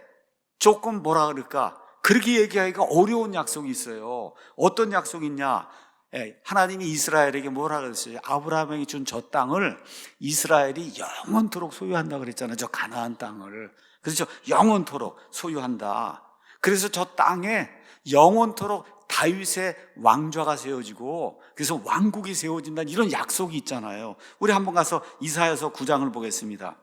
조금 뭐라 그럴까? 그렇게 얘기하기가 어려운 약속이 있어요. 어떤 약속이 있냐? 하나님이 이스라엘에게 뭐라 그랬어요? 아브라함에게 준 저 땅을 이스라엘이 영원토록 소유한다 그랬잖아요. 저 가나안 땅을. 그래서 영원토록 소유한다. 그래서 저 땅에 영원토록 다윗의 왕좌가 세워지고 그래서 왕국이 세워진다는 이런 약속이 있잖아요. 우리 한번 가서 이사야서 9장을 보겠습니다.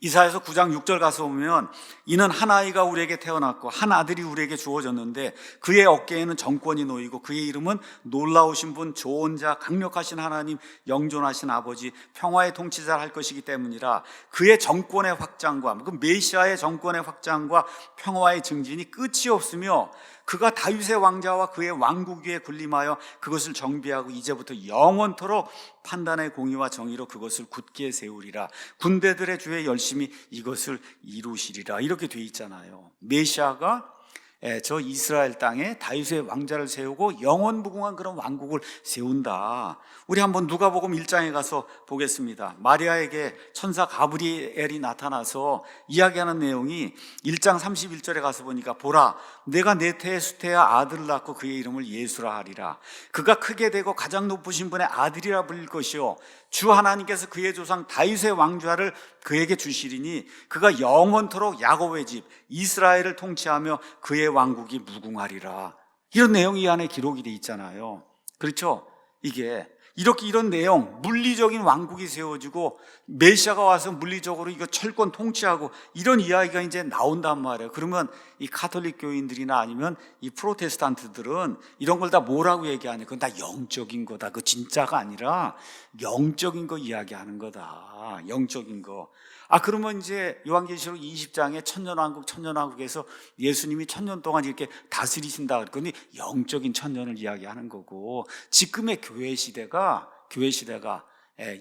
이사야서 9장 6절 가서 보면 이는 한 아이가 우리에게 태어났고 한 아들이 우리에게 주어졌는데 그의 어깨에는 정권이 놓이고 그의 이름은 놀라우신 분, 좋은 자, 강력하신 하나님, 영존하신 아버지, 평화의 통치자를 할 것이기 때문이라. 그의 정권의 확장과 그 메시아의 정권의 확장과 평화의 증진이 끝이 없으며 그가 다윗의 왕자와 그의 왕국 위에 군림하여 그것을 정비하고 이제부터 영원토록 판단의 공의와 정의로 그것을 굳게 세우리라. 군대들의 주의 열심히 이것을 이루시리라. 이렇게 돼 있잖아요. 메시아가 저 이스라엘 땅에 다윗의 왕자를 세우고 영원무궁한 그런 왕국을 세운다. 우리 한번 누가복음 1장에 가서 보겠습니다. 마리아에게 천사 가브리엘이 나타나서 이야기하는 내용이 1장 31절에 가서 보니까 보라 내가 내 태에 수태야 아들을 낳고 그의 이름을 예수라 하리라. 그가 크게 되고 가장 높으신 분의 아들이라 불릴 것이요 주 하나님께서 그의 조상 다윗의 왕좌를 그에게 주시리니 그가 영원토록 야곱의 집 이스라엘을 통치하며 그의 왕국이 무궁하리라. 이런 내용이 이 안에 기록이 돼 있잖아요. 그렇죠? 이게 이렇게 이런 내용, 물리적인 왕국이 세워지고 메시아가 와서 물리적으로 이거 철권 통치하고 이런 이야기가 이제 나온단 말이에요. 그러면 이 카톨릭 교인들이나 아니면 이 프로테스탄트들은 이런 걸 다 뭐라고 얘기하냐? 그건 다 영적인 거다. 그 진짜가 아니라 영적인 거 이야기하는 거다. 영적인 거. 그러면 이제 요한계시록 20장에 천년왕국에서 예수님이 1000년 동안 이렇게 다스리신다. 그러니 영적인 천년을 이야기하는 거고 지금의 교회 시대가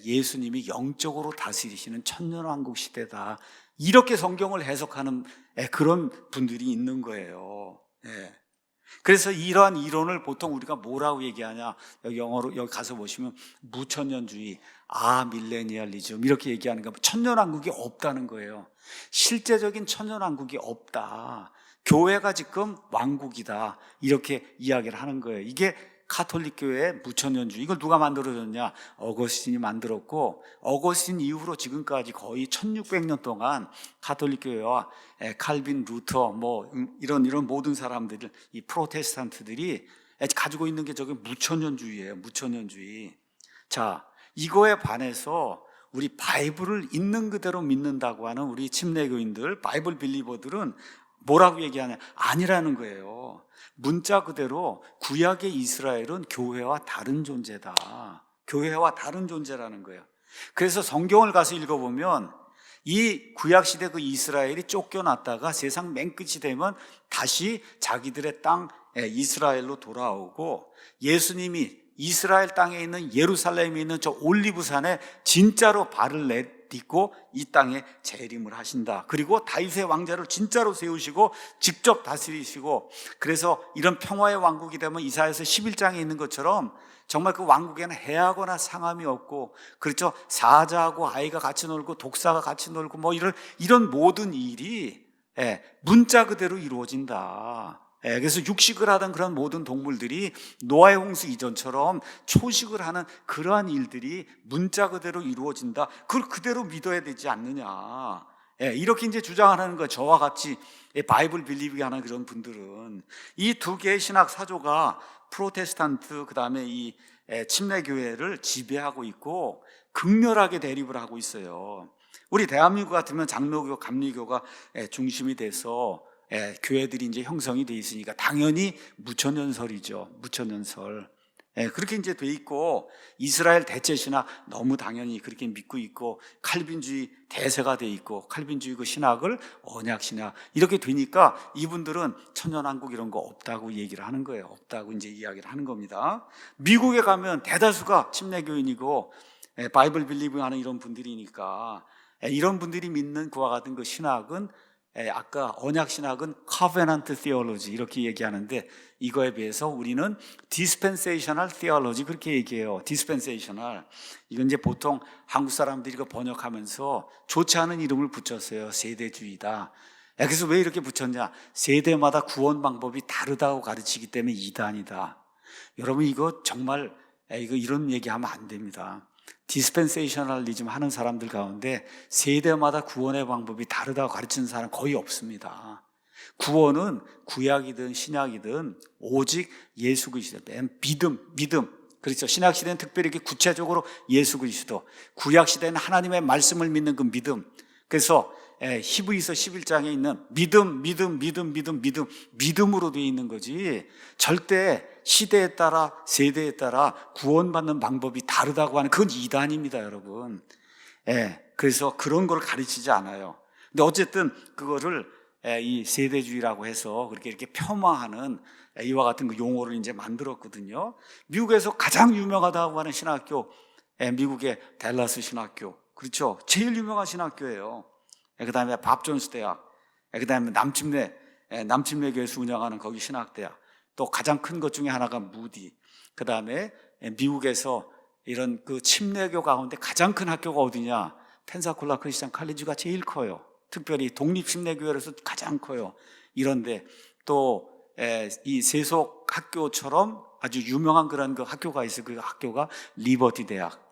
예수님이 영적으로 다스리시는 천년왕국 시대다. 이렇게 성경을 해석하는 그런 분들이 있는 거예요. 그래서 이러한 이론을 보통 우리가 뭐라고 얘기하냐? 영어로 여기 가서 보시면 무천년주의, 밀레니얼리즘 이렇게 얘기하는 거. 천년왕국이 없다는 거예요. 실제적인 천년왕국이 없다. 교회가 지금 왕국이다. 이렇게 이야기를 하는 거예요. 이게 카톨릭 교회의 무천년주의. 이걸 누가 만들어줬냐? 어거스틴이 만들었고 어거스틴 이후로 지금까지 거의 1600년 동안 카톨릭 교회와 칼빈, 루터 이런 모든 사람들, 이 프로테스탄트들이 가지고 있는 게 저게 무천년주의예요. 무천년주의. 자, 이거에 반해서 우리 바이블을 있는 그대로 믿는다고 하는 우리 침례교인들, 바이블 빌리버들은 뭐라고 얘기하냐? 아니라는 거예요. 문자 그대로 구약의 이스라엘은 교회와 다른 존재다. 교회와 다른 존재라는 거예요. 그래서 성경을 가서 읽어보면 이 구약시대 그 이스라엘이 쫓겨났다가 세상 맨 끝이 되면 다시 자기들의 땅 이스라엘로 돌아오고 예수님이 이스라엘 땅에 있는 예루살렘에 있는 저 올리브산에 진짜로 발을 내딛고 이 땅에 재림을 하신다. 그리고 다윗의 왕자를 진짜로 세우시고 직접 다스리시고 그래서 이런 평화의 왕국이 되면 이사야서 11장에 있는 것처럼 정말 그 왕국에는 해하거나 상함이 없고 그렇죠. 사자하고 아이가 같이 놀고 독사가 같이 놀고 이런 모든 일이 문자 그대로 이루어진다. 그래서 육식을 하던 그런 모든 동물들이 노아의 홍수 이전처럼 초식을 하는 그러한 일들이 문자 그대로 이루어진다. 그걸 그대로 믿어야 되지 않느냐. 이렇게 이제 주장하는 거예요. 저와 같이 바이블 빌리브게 하는 그런 분들은 이 두 개의 신학 사조가 프로테스탄트 그다음에 이 침례교회를 지배하고 있고 극렬하게 대립을 하고 있어요. 우리 대한민국 같으면 장로교, 감리교가 중심이 돼서 교회들이 이제 형성이 돼 있으니까 당연히 무천년설이죠. 무천년설. 그렇게 이제 돼 있고, 이스라엘 대체 신학 너무 당연히 그렇게 믿고 있고, 칼빈주의 대세가 돼 있고, 칼빈주의 그 신학을 언약 신학 이렇게 되니까 이분들은 천년왕국 이런 거 없다고 얘기를 하는 거예요. 없다고 이제 이야기를 하는 겁니다. 미국에 가면 대다수가 침례교인이고 바이블 빌리브하는 이런 분들이니까, 이런 분들이 믿는 그와 같은 그 신학은, 아까 언약 신학은 covenant theology 이렇게 얘기하는데, 이거에 비해서 우리는 dispensational theology 그렇게 얘기해요. dispensational. 이건 이제 보통 한국 사람들이 이거 번역하면서 좋지 않은 이름을 붙였어요. 세대주의다. 그래서 왜 이렇게 붙였냐? 세대마다 구원 방법이 다르다고 가르치기 때문에 이단이다. 여러분, 이거 정말 이런 얘기하면 안 됩니다. 디스펜세이셔널리즘 하는 사람들 가운데 세대마다 구원의 방법이 다르다고 가르치는 사람 거의 없습니다. 구원은 구약이든 신약이든 오직 예수 그리스도, 믿음. 그렇죠. 신약 시대는 특별히 이렇게 구체적으로 예수 그리스도, 구약 시대는 하나님의 말씀을 믿는 그 믿음. 그래서 히브리서 11장에 있는 믿음으로 되어 있는 거지, 절대 시대에 따라 세대에 따라 구원받는 방법이 다르다고 하는, 그건 이단입니다, 여러분. 그래서 그런 걸 가르치지 않아요. 근데 어쨌든 그거를 이 세대주의라고 해서 그렇게 이렇게 폄하하는 이와 같은 그 용어를 이제 만들었거든요. 미국에서 가장 유명하다고 하는 신학교, 미국의 댈러스 신학교, 그렇죠. 제일 유명한 신학교예요. 그 다음에 밥 존스 대학, 그 다음에 남침내 교회에서 운영하는 거기 신학대학, 또 가장 큰 것 중에 하나가 무디, 그 다음에 미국에서 이런 그 침례교 가운데 가장 큰 학교가 어디냐? 펜사콜라 크리스찬 칼리지가 제일 커요. 특별히 독립침례교회에서 가장 커요. 이런데 또 이 세속 학교처럼 아주 유명한 그런 그 학교가 있어요. 그 학교가 리버티 대학.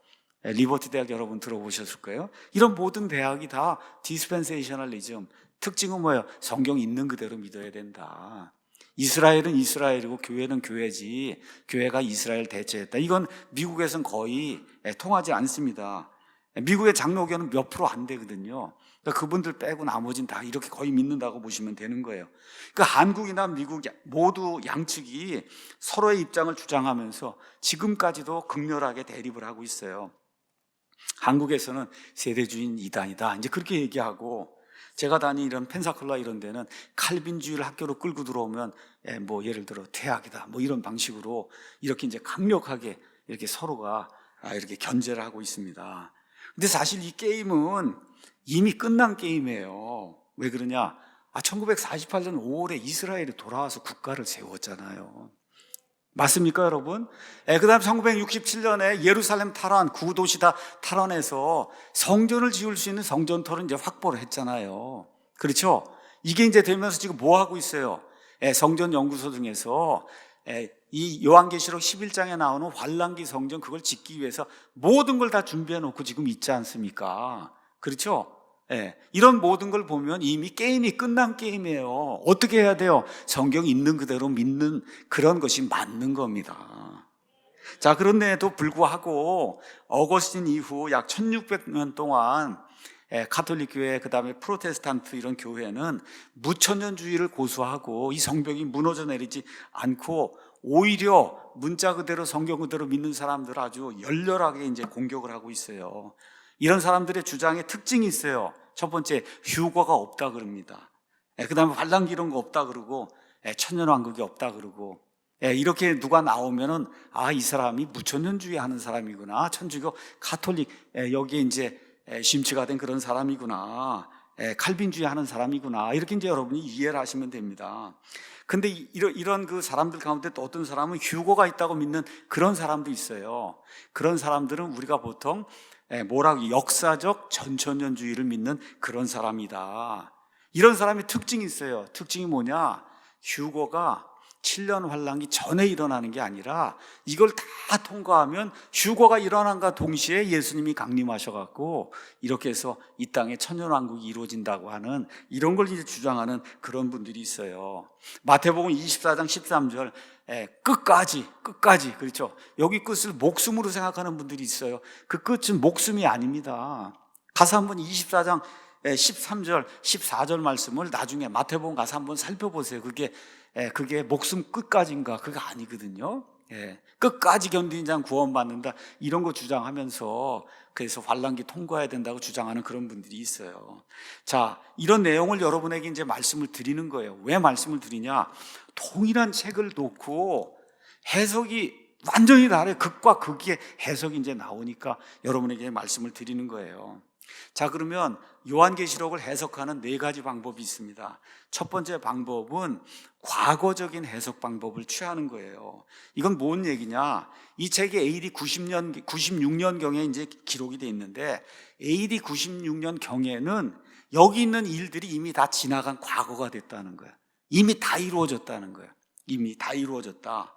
리버티 대학 여러분 들어보셨을 거예요. 이런 모든 대학이 다 디스펜세이셔널리즘, 특징은 뭐예요? 성경 있는 그대로 믿어야 된다. 이스라엘은 이스라엘이고 교회는 교회지, 교회가 이스라엘 대체했다. 이건 미국에서는 거의 통하지 않습니다. 미국의 장로교는 몇 프로 안 되거든요. 그러니까 그분들 빼고 나머지는 다 이렇게 거의 믿는다고 보시면 되는 거예요. 그러니까 한국이나 미국 모두 양측이 서로의 입장을 주장하면서 지금까지도 극렬하게 대립을 하고 있어요. 한국에서는 세대주의는 이단이다, 이제 그렇게 얘기하고, 제가 다니는 이런 펜사콜라 이런 데는 칼빈주의를 학교로 끌고 들어오면 뭐 예를 들어 퇴학이다, 뭐 이런 방식으로 이렇게 이제 강력하게 이렇게 서로가 이렇게 견제를 하고 있습니다. 근데 사실 이 게임은 이미 끝난 게임이에요. 왜 그러냐? 1948년 5월에 이스라엘이 돌아와서 국가를 세웠잖아요. 맞습니까, 여러분? 그 다음 1967년에 예루살렘 탈환, 구도시 다 탈환해서 성전을 지을 수 있는 성전터를 이제 확보를 했잖아요. 그렇죠? 이게 이제 되면서 지금 뭐 하고 있어요? 성전 연구소 등에서 이 요한계시록 11장에 나오는 환란기 성전, 그걸 짓기 위해서 모든 걸 다 준비해 놓고 지금 있지 않습니까? 그렇죠? 이런 모든 걸 보면 이미 게임이 끝난 게임이에요. 어떻게 해야 돼요? 성경 있는 그대로 믿는 그런 것이 맞는 겁니다. 자, 그런데도 불구하고 어거스틴 이후 약 1600년 동안 가톨릭 교회, 그 다음에 프로테스탄트 이런 교회는 무천년주의를 고수하고 이 성벽이 무너져 내리지 않고 오히려 문자 그대로 성경 그대로 믿는 사람들 아주 열렬하게 이제 공격을 하고 있어요. 이런 사람들의 주장에 특징이 있어요. 첫 번째, 휴거가 없다 그럽니다. 그 다음에 환란기 이런 거 없다 그러고, 천년왕국이 없다 그러고, 이렇게 누가 나오면은 이 사람이 무천년주의 하는 사람이구나, 천주교 가톨릭 여기에 이제 심취가 된 그런 사람이구나, 칼빈주의 하는 사람이구나, 이렇게 이제 여러분이 이해를 하시면 됩니다. 근데 이런 그 사람들 가운데 또 어떤 사람은 휴거가 있다고 믿는 그런 사람도 있어요. 그런 사람들은 우리가 보통 뭐라고, 역사적 전천년주의를 믿는 그런 사람이다. 이런 사람의 특징이 있어요. 특징이 뭐냐? 휴거가 7년 환란기 전에 일어나는 게 아니라 이걸 다 통과하면 휴거가 일어난과 동시에 예수님이 강림하셔갖고 이렇게 해서 이 땅에 천년왕국이 이루어진다고 하는, 이런 걸 이제 주장하는 그런 분들이 있어요. 마태복음 24장 13절 끝까지, 그렇죠? 여기 끝을 목숨으로 생각하는 분들이 있어요. 그 끝은 목숨이 아닙니다. 가서 한번 24장 13절, 14절 말씀을 나중에 마태복음 가서 한번 살펴보세요. 그게 목숨 끝까지인가? 그게 아니거든요. 끝까지 견디는 자는 구원받는다. 이런 거 주장하면서 그래서 환란기 통과해야 된다고 주장하는 그런 분들이 있어요. 자, 이런 내용을 여러분에게 이제 말씀을 드리는 거예요. 왜 말씀을 드리냐? 동일한 책을 놓고 해석이 완전히 다르게 극과 극의 해석이 이제 나오니까 여러분에게 말씀을 드리는 거예요. 자, 그러면 요한계시록을 해석하는 4가지 방법이 있습니다. 첫 번째 방법은 과거적인 해석 방법을 취하는 거예요. 이건 뭔 얘기냐? 이 책이 AD 96년경에 이제 기록이 돼 있는데 AD 96년경에는 여기 있는 일들이 이미 다 지나간 과거가 됐다는 거예요. 이미 다 이루어졌다는 거예요. 이미 다 이루어졌다.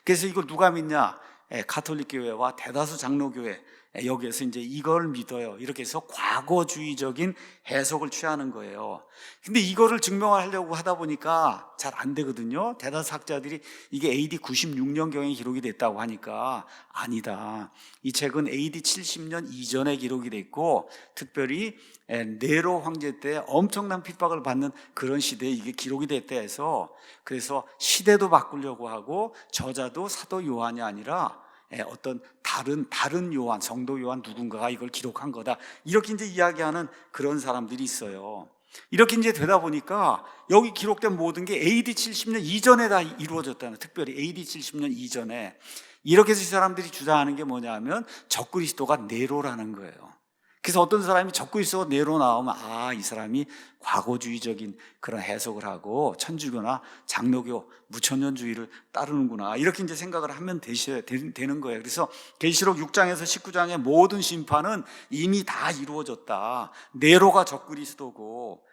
그래서 이걸 누가 믿냐? 가톨릭 교회와 대다수 장로교회, 여기에서 이제 이걸 믿어요. 이렇게 해서 과거주의적인 해석을 취하는 거예요. 근데 이거를 증명하려고 하다 보니까 잘 안 되거든요. 대다수 학자들이 이게 AD 96년경에 기록이 됐다고 하니까 아니다. 이 책은 AD 70년 이전에 기록이 됐고 특별히 네로 황제 때 엄청난 핍박을 받는 그런 시대에 이게 기록이 됐다 해서 그래서 시대도 바꾸려고 하고 저자도 사도 요한이 아니라 어떤 다른 요한, 성도 요한 누군가가 이걸 기록한 거다. 이렇게 이제 이야기하는 그런 사람들이 있어요. 이렇게 이제 되다 보니까 여기 기록된 모든 게 AD 70년 이전에 다 이루어졌다는, 특별히 AD 70년 이전에. 이렇게 해서 이 사람들이 주장하는 게 뭐냐 하면 적그리스도가 네로라는 거예요. 그래서 어떤 사람이 적그리스도가 네로 나오면 이 사람이 과거주의적인 그런 해석을 하고 천주교나 장로교 무천년주의를 따르는구나, 이렇게 이제 생각을 하면 되는 거예요. 그래서 계시록 6장에서 19장의 모든 심판은 이미 다 이루어졌다. 네로가 적그리스도고,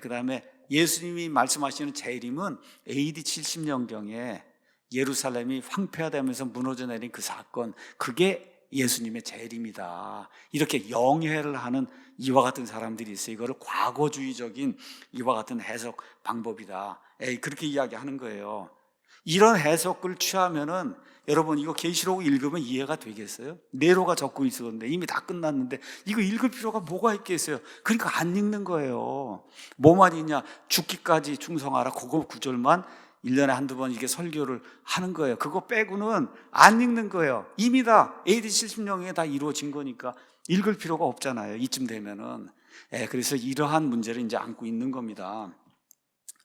그 다음에 예수님이 말씀하시는 재림은 AD 70년경에 예루살렘이 황폐화되면서 무너져 내린 그 사건, 그게 예수님의 재림이다. 이렇게 영해를 하는 이와 같은 사람들이 있어요. 이거를 과거주의적인 이와 같은 해석 방법이다. 그렇게 이야기하는 거예요. 이런 해석을 취하면은 여러분 이거 계시록 읽으면 이해가 되겠어요? 네로가 적고 있었는데 이미 다 끝났는데 이거 읽을 필요가 뭐가 있겠어요? 그러니까 안 읽는 거예요. 뭐만 있냐? 죽기까지 충성하라. 그거 구절만 1년에 한두 번 이게 설교를 하는 거예요. 그거 빼고는 안 읽는 거예요. 이미 다 AD 70년에 다 이루어진 거니까 읽을 필요가 없잖아요. 이쯤 되면은. 그래서 이러한 문제를 이제 안고 있는 겁니다.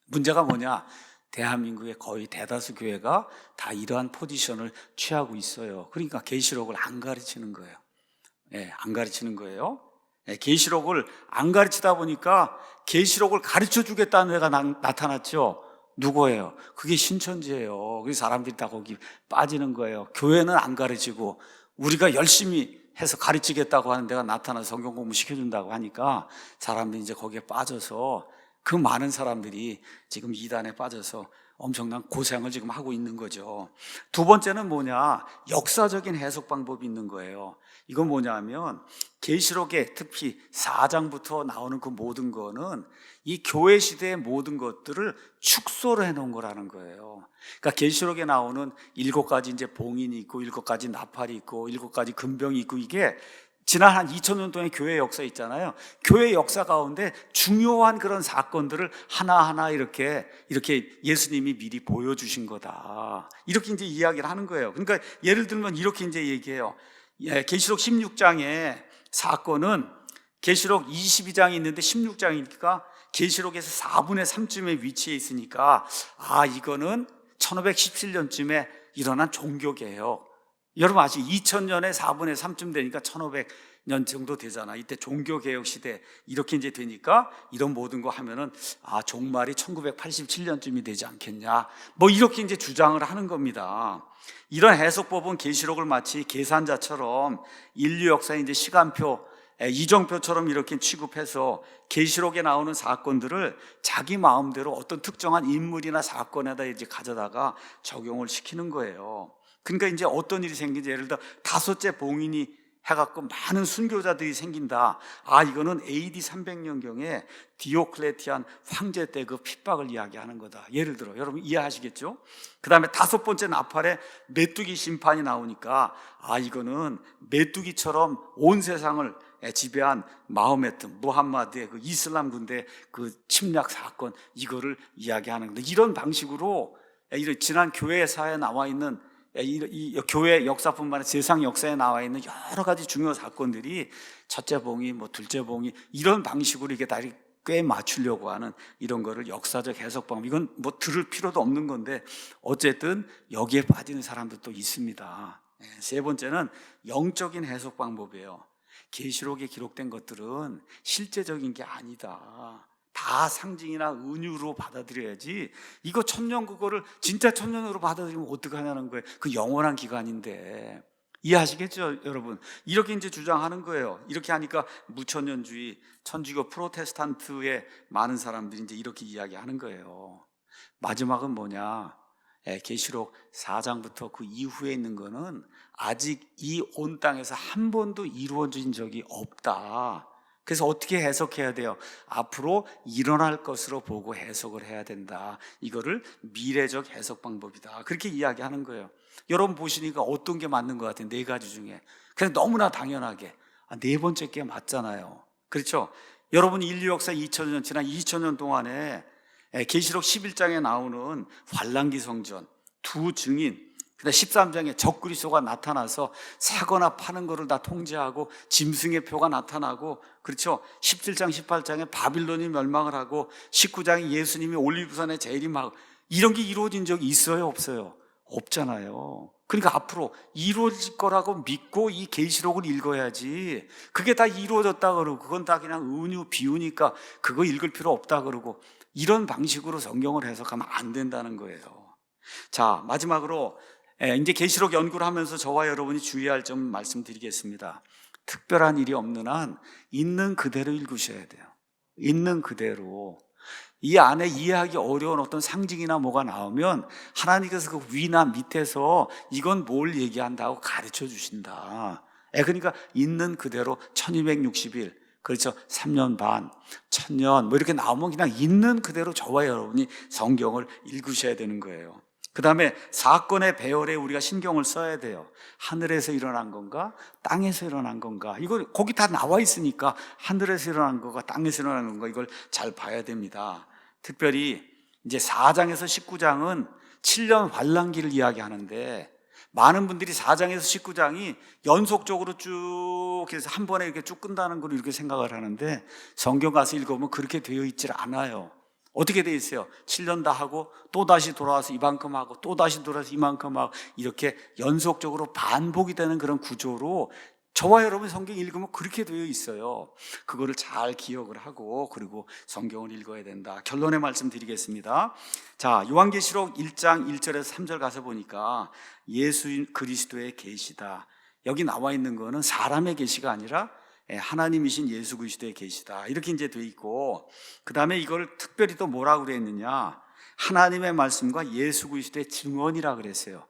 문제가 뭐냐? 대한민국의 거의 대다수 교회가 다 이러한 포지션을 취하고 있어요. 그러니까 계시록을 안 가르치는 거예요. 안 가르치는 거예요. 계시록을 안 가르치다 보니까 계시록을 가르쳐 주겠다는 애가 나타났죠. 누구예요? 그게 신천지예요. 그래서 사람들이 다 거기 빠지는 거예요. 교회는 안 가르치고 우리가 열심히 해서 가르치겠다고 하는 데가 나타나서 성경 공부 시켜준다고 하니까 사람들이 이제 거기에 빠져서 그 많은 사람들이 지금 이단에 빠져서 엄청난 고생을 지금 하고 있는 거죠. 두 번째는 뭐냐? 역사적인 해석 방법이 있는 거예요. 이건 뭐냐면 계시록에 특히 4장부터 나오는 그 모든 거는 이 교회 시대의 모든 것들을 축소를 해놓은 거라는 거예요. 그러니까 계시록에 나오는 7가지 이제 봉인이 있고 7가지 나팔이 있고 7가지 금병이 있고 이게 지난 한 2000년 동안의 교회 역사 있잖아요. 교회 역사 가운데 중요한 그런 사건들을 하나하나 이렇게 예수님이 미리 보여주신 거다. 이렇게 이제 이야기를 하는 거예요. 그러니까 예를 들면 이렇게 이제 얘기해요. 계시록 16장의 사건은 계시록 22장이 있는데 16장이니까 계시록에서 4분의 3쯤에 위치해 있으니까 이거는 1517년쯤에 일어난 종교개혁. 여러분 아시죠? 2000년에 4분의 3쯤 되니까 1500년 정도 되잖아. 이때 종교개혁 시대 이렇게 이제 되니까 이런 모든 거 하면은 종말이 1987년쯤이 되지 않겠냐. 뭐 이렇게 이제 주장을 하는 겁니다. 이런 해석법은 계시록을 마치 계산자처럼 인류 역사의 이제 시간표, 이정표처럼 이렇게 취급해서 계시록에 나오는 사건들을 자기 마음대로 어떤 특정한 인물이나 사건에다 이제 가져다가 적용을 시키는 거예요. 그러니까 이제 어떤 일이 생기지, 예를 들어 5째 봉인이 해갖고 많은 순교자들이 생긴다. 이거는 AD 300년경에 디오클레티안 황제 때 그 핍박을 이야기하는 거다. 예를 들어 여러분 이해하시겠죠? 그 다음에 5번째 나팔에 메뚜기 심판이 나오니까 이거는 메뚜기처럼 온 세상을 지배한 마호메트, 무함마드의 그 이슬람 군대 그 침략 사건, 이거를 이야기하는 건데, 이런 방식으로 이런 지난 교회사에 나와 있는 이 교회 역사뿐만 아니라 세상 역사에 나와 있는 여러 가지 중요한 사건들이 첫째 봉이, 둘째 봉이, 이런 방식으로 이게 다 꽤 맞추려고 하는 이런 거를 역사적 해석 방법, 이건 들을 필요도 없는 건데 어쨌든 여기에 빠지는 사람들도 있습니다. 세 번째는 영적인 해석 방법이에요. 계시록에 기록된 것들은 실제적인 게 아니다. 다 상징이나 은유로 받아들여야지, 이거 천년, 그거를 진짜 천년으로 받아들이면 어떡하냐는 거예요. 그 영원한 기간인데. 이해하시겠죠, 여러분? 이렇게 이제 주장하는 거예요. 이렇게 하니까 무천년주의, 천주교 프로테스탄트의 많은 사람들이 이제 이렇게 이야기하는 거예요. 마지막은 뭐냐? 계시록 4장부터 그 이후에 있는 거는 아직 이 온 땅에서 한 번도 이루어진 적이 없다. 그래서 어떻게 해석해야 돼요? 앞으로 일어날 것으로 보고 해석을 해야 된다. 이거를 미래적 해석 방법이다. 그렇게 이야기하는 거예요. 여러분 보시니까 어떤 게 맞는 것 같아요? 네 가지 중에 그냥 너무나 당연하게 네 번째 게 맞잖아요. 그렇죠? 여러분 인류 역사 2000년, 지난 2000년 동안에 계시록 11장에 나오는 환란기 성전, 두 증인, 그다음 13장에 적그리스도가 나타나서 사거나 파는 거를 다 통제하고 짐승의 표가 나타나고, 그렇죠? 17장, 18장에 바빌론이 멸망을 하고 19장에 예수님이 올리브산에 재림하고, 이런 게 이루어진 적이 있어요, 없어요? 없잖아요. 그러니까 앞으로 이루어질 거라고 믿고 이 계시록을 읽어야지, 그게 다 이루어졌다 그러고 그건 다 그냥 은유 비유니까 그거 읽을 필요 없다 그러고, 이런 방식으로 성경을 해석하면 안 된다는 거예요. 자, 마지막으로 이제 계시록 연구를 하면서 저와 여러분이 주의할 점 말씀드리겠습니다. 특별한 일이 없는 한 있는 그대로 읽으셔야 돼요. 있는 그대로. 이 안에 이해하기 어려운 어떤 상징이나 뭐가 나오면 하나님께서 그 위나 밑에서 이건 뭘 얘기한다고 가르쳐 주신다. 그러니까 있는 그대로 1260일, 그렇죠? 3년 반, 1000년 이렇게 나오면 그냥 있는 그대로 저와 여러분이 성경을 읽으셔야 되는 거예요. 그 다음에 사건의 배열에 우리가 신경을 써야 돼요. 하늘에서 일어난 건가? 땅에서 일어난 건가? 이거 거기 다 나와 있으니까 하늘에서 일어난 건가? 땅에서 일어난 건가? 이걸 잘 봐야 됩니다. 특별히 이제 4장에서 19장은 7년 환란기를 이야기하는데, 많은 분들이 4장에서 19장이 연속적으로 쭉 해서 한 번에 이렇게 쭉 끝나는 걸 이렇게 생각을 하는데, 성경 가서 읽어보면 그렇게 되어 있질 않아요. 어떻게 되어 있어요? 7년 다 하고 또 다시 돌아와서 이만큼 하고 또 다시 돌아와서 이만큼 하고, 이렇게 연속적으로 반복이 되는 그런 구조로 저와 여러분 성경 읽으면 그렇게 되어 있어요. 그거를 잘 기억을 하고 그리고 성경을 읽어야 된다. 결론의 말씀 드리겠습니다. 자, 요한계시록 1장 1절에서 3절 가서 보니까 예수 그리스도의 계시다. 여기 나와 있는 거는 사람의 계시가 아니라 하나님이신 예수 그리스도의 계시다. 이렇게 이제 돼 있고, 그 다음에 이걸 특별히 또 뭐라고 그랬느냐? 하나님의 말씀과 예수 그리스도의 증언이라 그랬어요.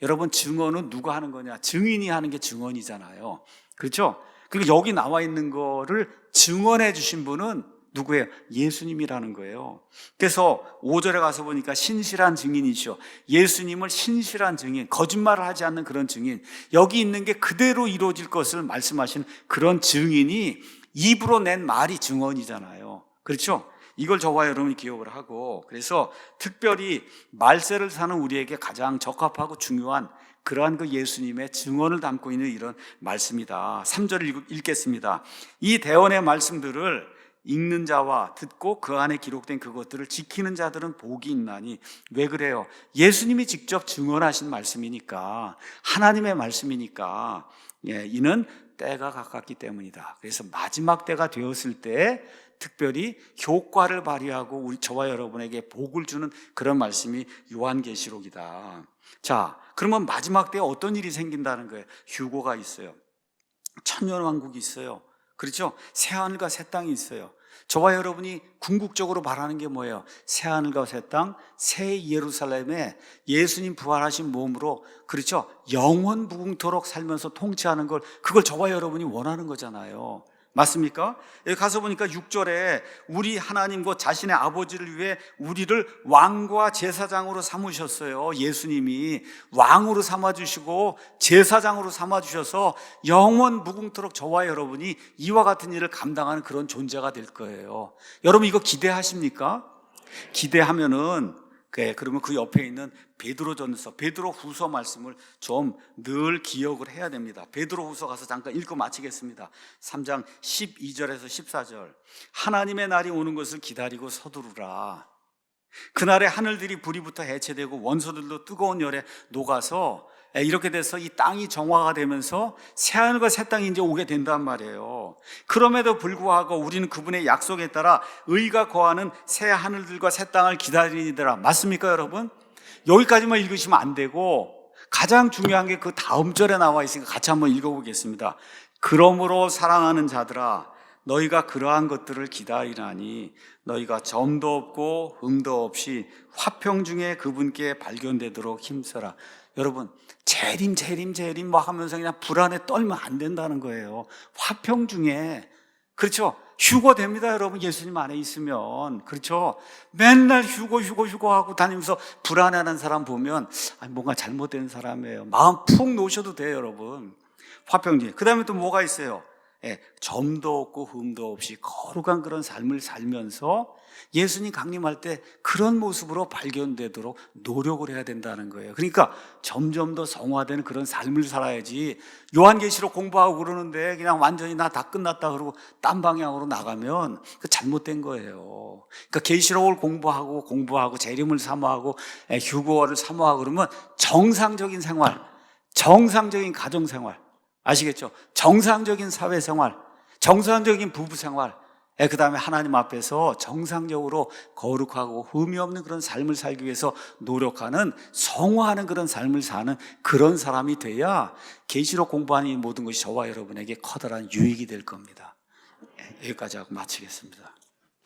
여러분, 증언은 누가 하는 거냐? 증인이 하는 게 증언이잖아요. 그렇죠? 그리고 여기 나와 있는 거를 증언해 주신 분은 누구예요? 예수님이라는 거예요. 그래서 5절에 가서 보니까 신실한 증인이시오. 예수님을 신실한 증인, 거짓말을 하지 않는 그런 증인, 여기 있는 게 그대로 이루어질 것을 말씀하신 그런 증인이 입으로 낸 말이 증언이잖아요. 그렇죠? 이걸 저와 여러분이 기억을 하고, 그래서 특별히 말세를 사는 우리에게 가장 적합하고 중요한 그러한 그 예수님의 증언을 담고 있는 이런 말씀이다. 3절을 읽겠습니다. 이 대언의 말씀들을 읽는 자와 듣고 그 안에 기록된 그것들을 지키는 자들은 복이 있나니. 왜 그래요? 예수님이 직접 증언하신 말씀이니까, 하나님의 말씀이니까. 이는 때가 가깝기 때문이다. 그래서 마지막 때가 되었을 때 특별히 효과를 발휘하고 우리 저와 여러분에게 복을 주는 그런 말씀이 요한계시록이다. 자, 그러면 마지막 때에 어떤 일이 생긴다는 거예요? 휴고가 있어요. 천년왕국이 있어요. 그렇죠? 새하늘과 새 땅이 있어요. 저와 여러분이 궁극적으로 바라는 게 뭐예요? 새하늘과 새 땅, 새 예루살렘에 예수님 부활하신 몸으로, 그렇죠? 영원 무궁토록 살면서 통치하는 걸, 그걸 저와 여러분이 원하는 거잖아요. 맞습니까? 여기 가서 보니까 6절에 우리 하나님 곧 자신의 아버지를 위해 우리를 왕과 제사장으로 삼으셨어요. 예수님이 왕으로 삼아주시고 제사장으로 삼아주셔서 영원 무궁토록 저와 여러분이 이와 같은 일을 감당하는 그런 존재가 될 거예요. 여러분 이거 기대하십니까? 기대하면은 그러면 그 옆에 있는 베드로전서, 베드로후서 말씀을 좀 늘 기억을 해야 됩니다. 베드로후서 가서 잠깐 읽고 마치겠습니다. 3장 12절에서 14절. 하나님의 날이 오는 것을 기다리고 서두르라. 그날에 하늘들이 불이부터 해체되고 원소들도 뜨거운 열에 녹아서 이렇게 돼서 이 땅이 정화가 되면서 새하늘과 새 땅이 이제 오게 된단 말이에요. 그럼에도 불구하고 우리는 그분의 약속에 따라 의가 거하는 새 하늘들과 새 땅을 기다리니더라. 맞습니까 여러분? 여기까지만 읽으시면 안 되고 가장 중요한 게 그 다음 절에 나와 있으니까 같이 한번 읽어보겠습니다. 그러므로 사랑하는 자들아 너희가 그러한 것들을 기다리라니 너희가 점도 없고 흠도 없이 화평 중에 그분께 발견되도록 힘써라. 여러분 재림 뭐 하면서 그냥 불안에 떨면 안 된다는 거예요. 화평 중에, 그렇죠? 휴거 됩니다 여러분. 예수님 안에 있으면. 그렇죠? 맨날 휴거 하고 다니면서 불안해하는 사람 보면 뭔가 잘못된 사람이에요. 마음 푹 놓으셔도 돼요 여러분. 화평 중에. 그 다음에 또 뭐가 있어요? 점도 없고 흠도 없이 거룩한 그런 삶을 살면서 예수님 강림할 때 그런 모습으로 발견되도록 노력을 해야 된다는 거예요. 그러니까 점점 더 성화되는 그런 삶을 살아야지. 요한계시록 공부하고 그러는데 그냥 완전히 나 다 끝났다 그러고 딴 방향으로 나가면 그 잘못된 거예요. 그러니까 계시록을 공부하고 재림을 사모하고 휴거를 사모하고 그러면 정상적인 생활, 정상적인 가정생활, 아시겠죠? 정상적인 사회생활, 정상적인 부부생활, 그 다음에 하나님 앞에서 정상적으로 거룩하고 흠이 없는 그런 삶을 살기 위해서 노력하는, 성화하는 그런 삶을 사는 그런 사람이 돼야 계시록 공부하는 이 모든 것이 저와 여러분에게 커다란 유익이 될 겁니다. 여기까지 하고 마치겠습니다.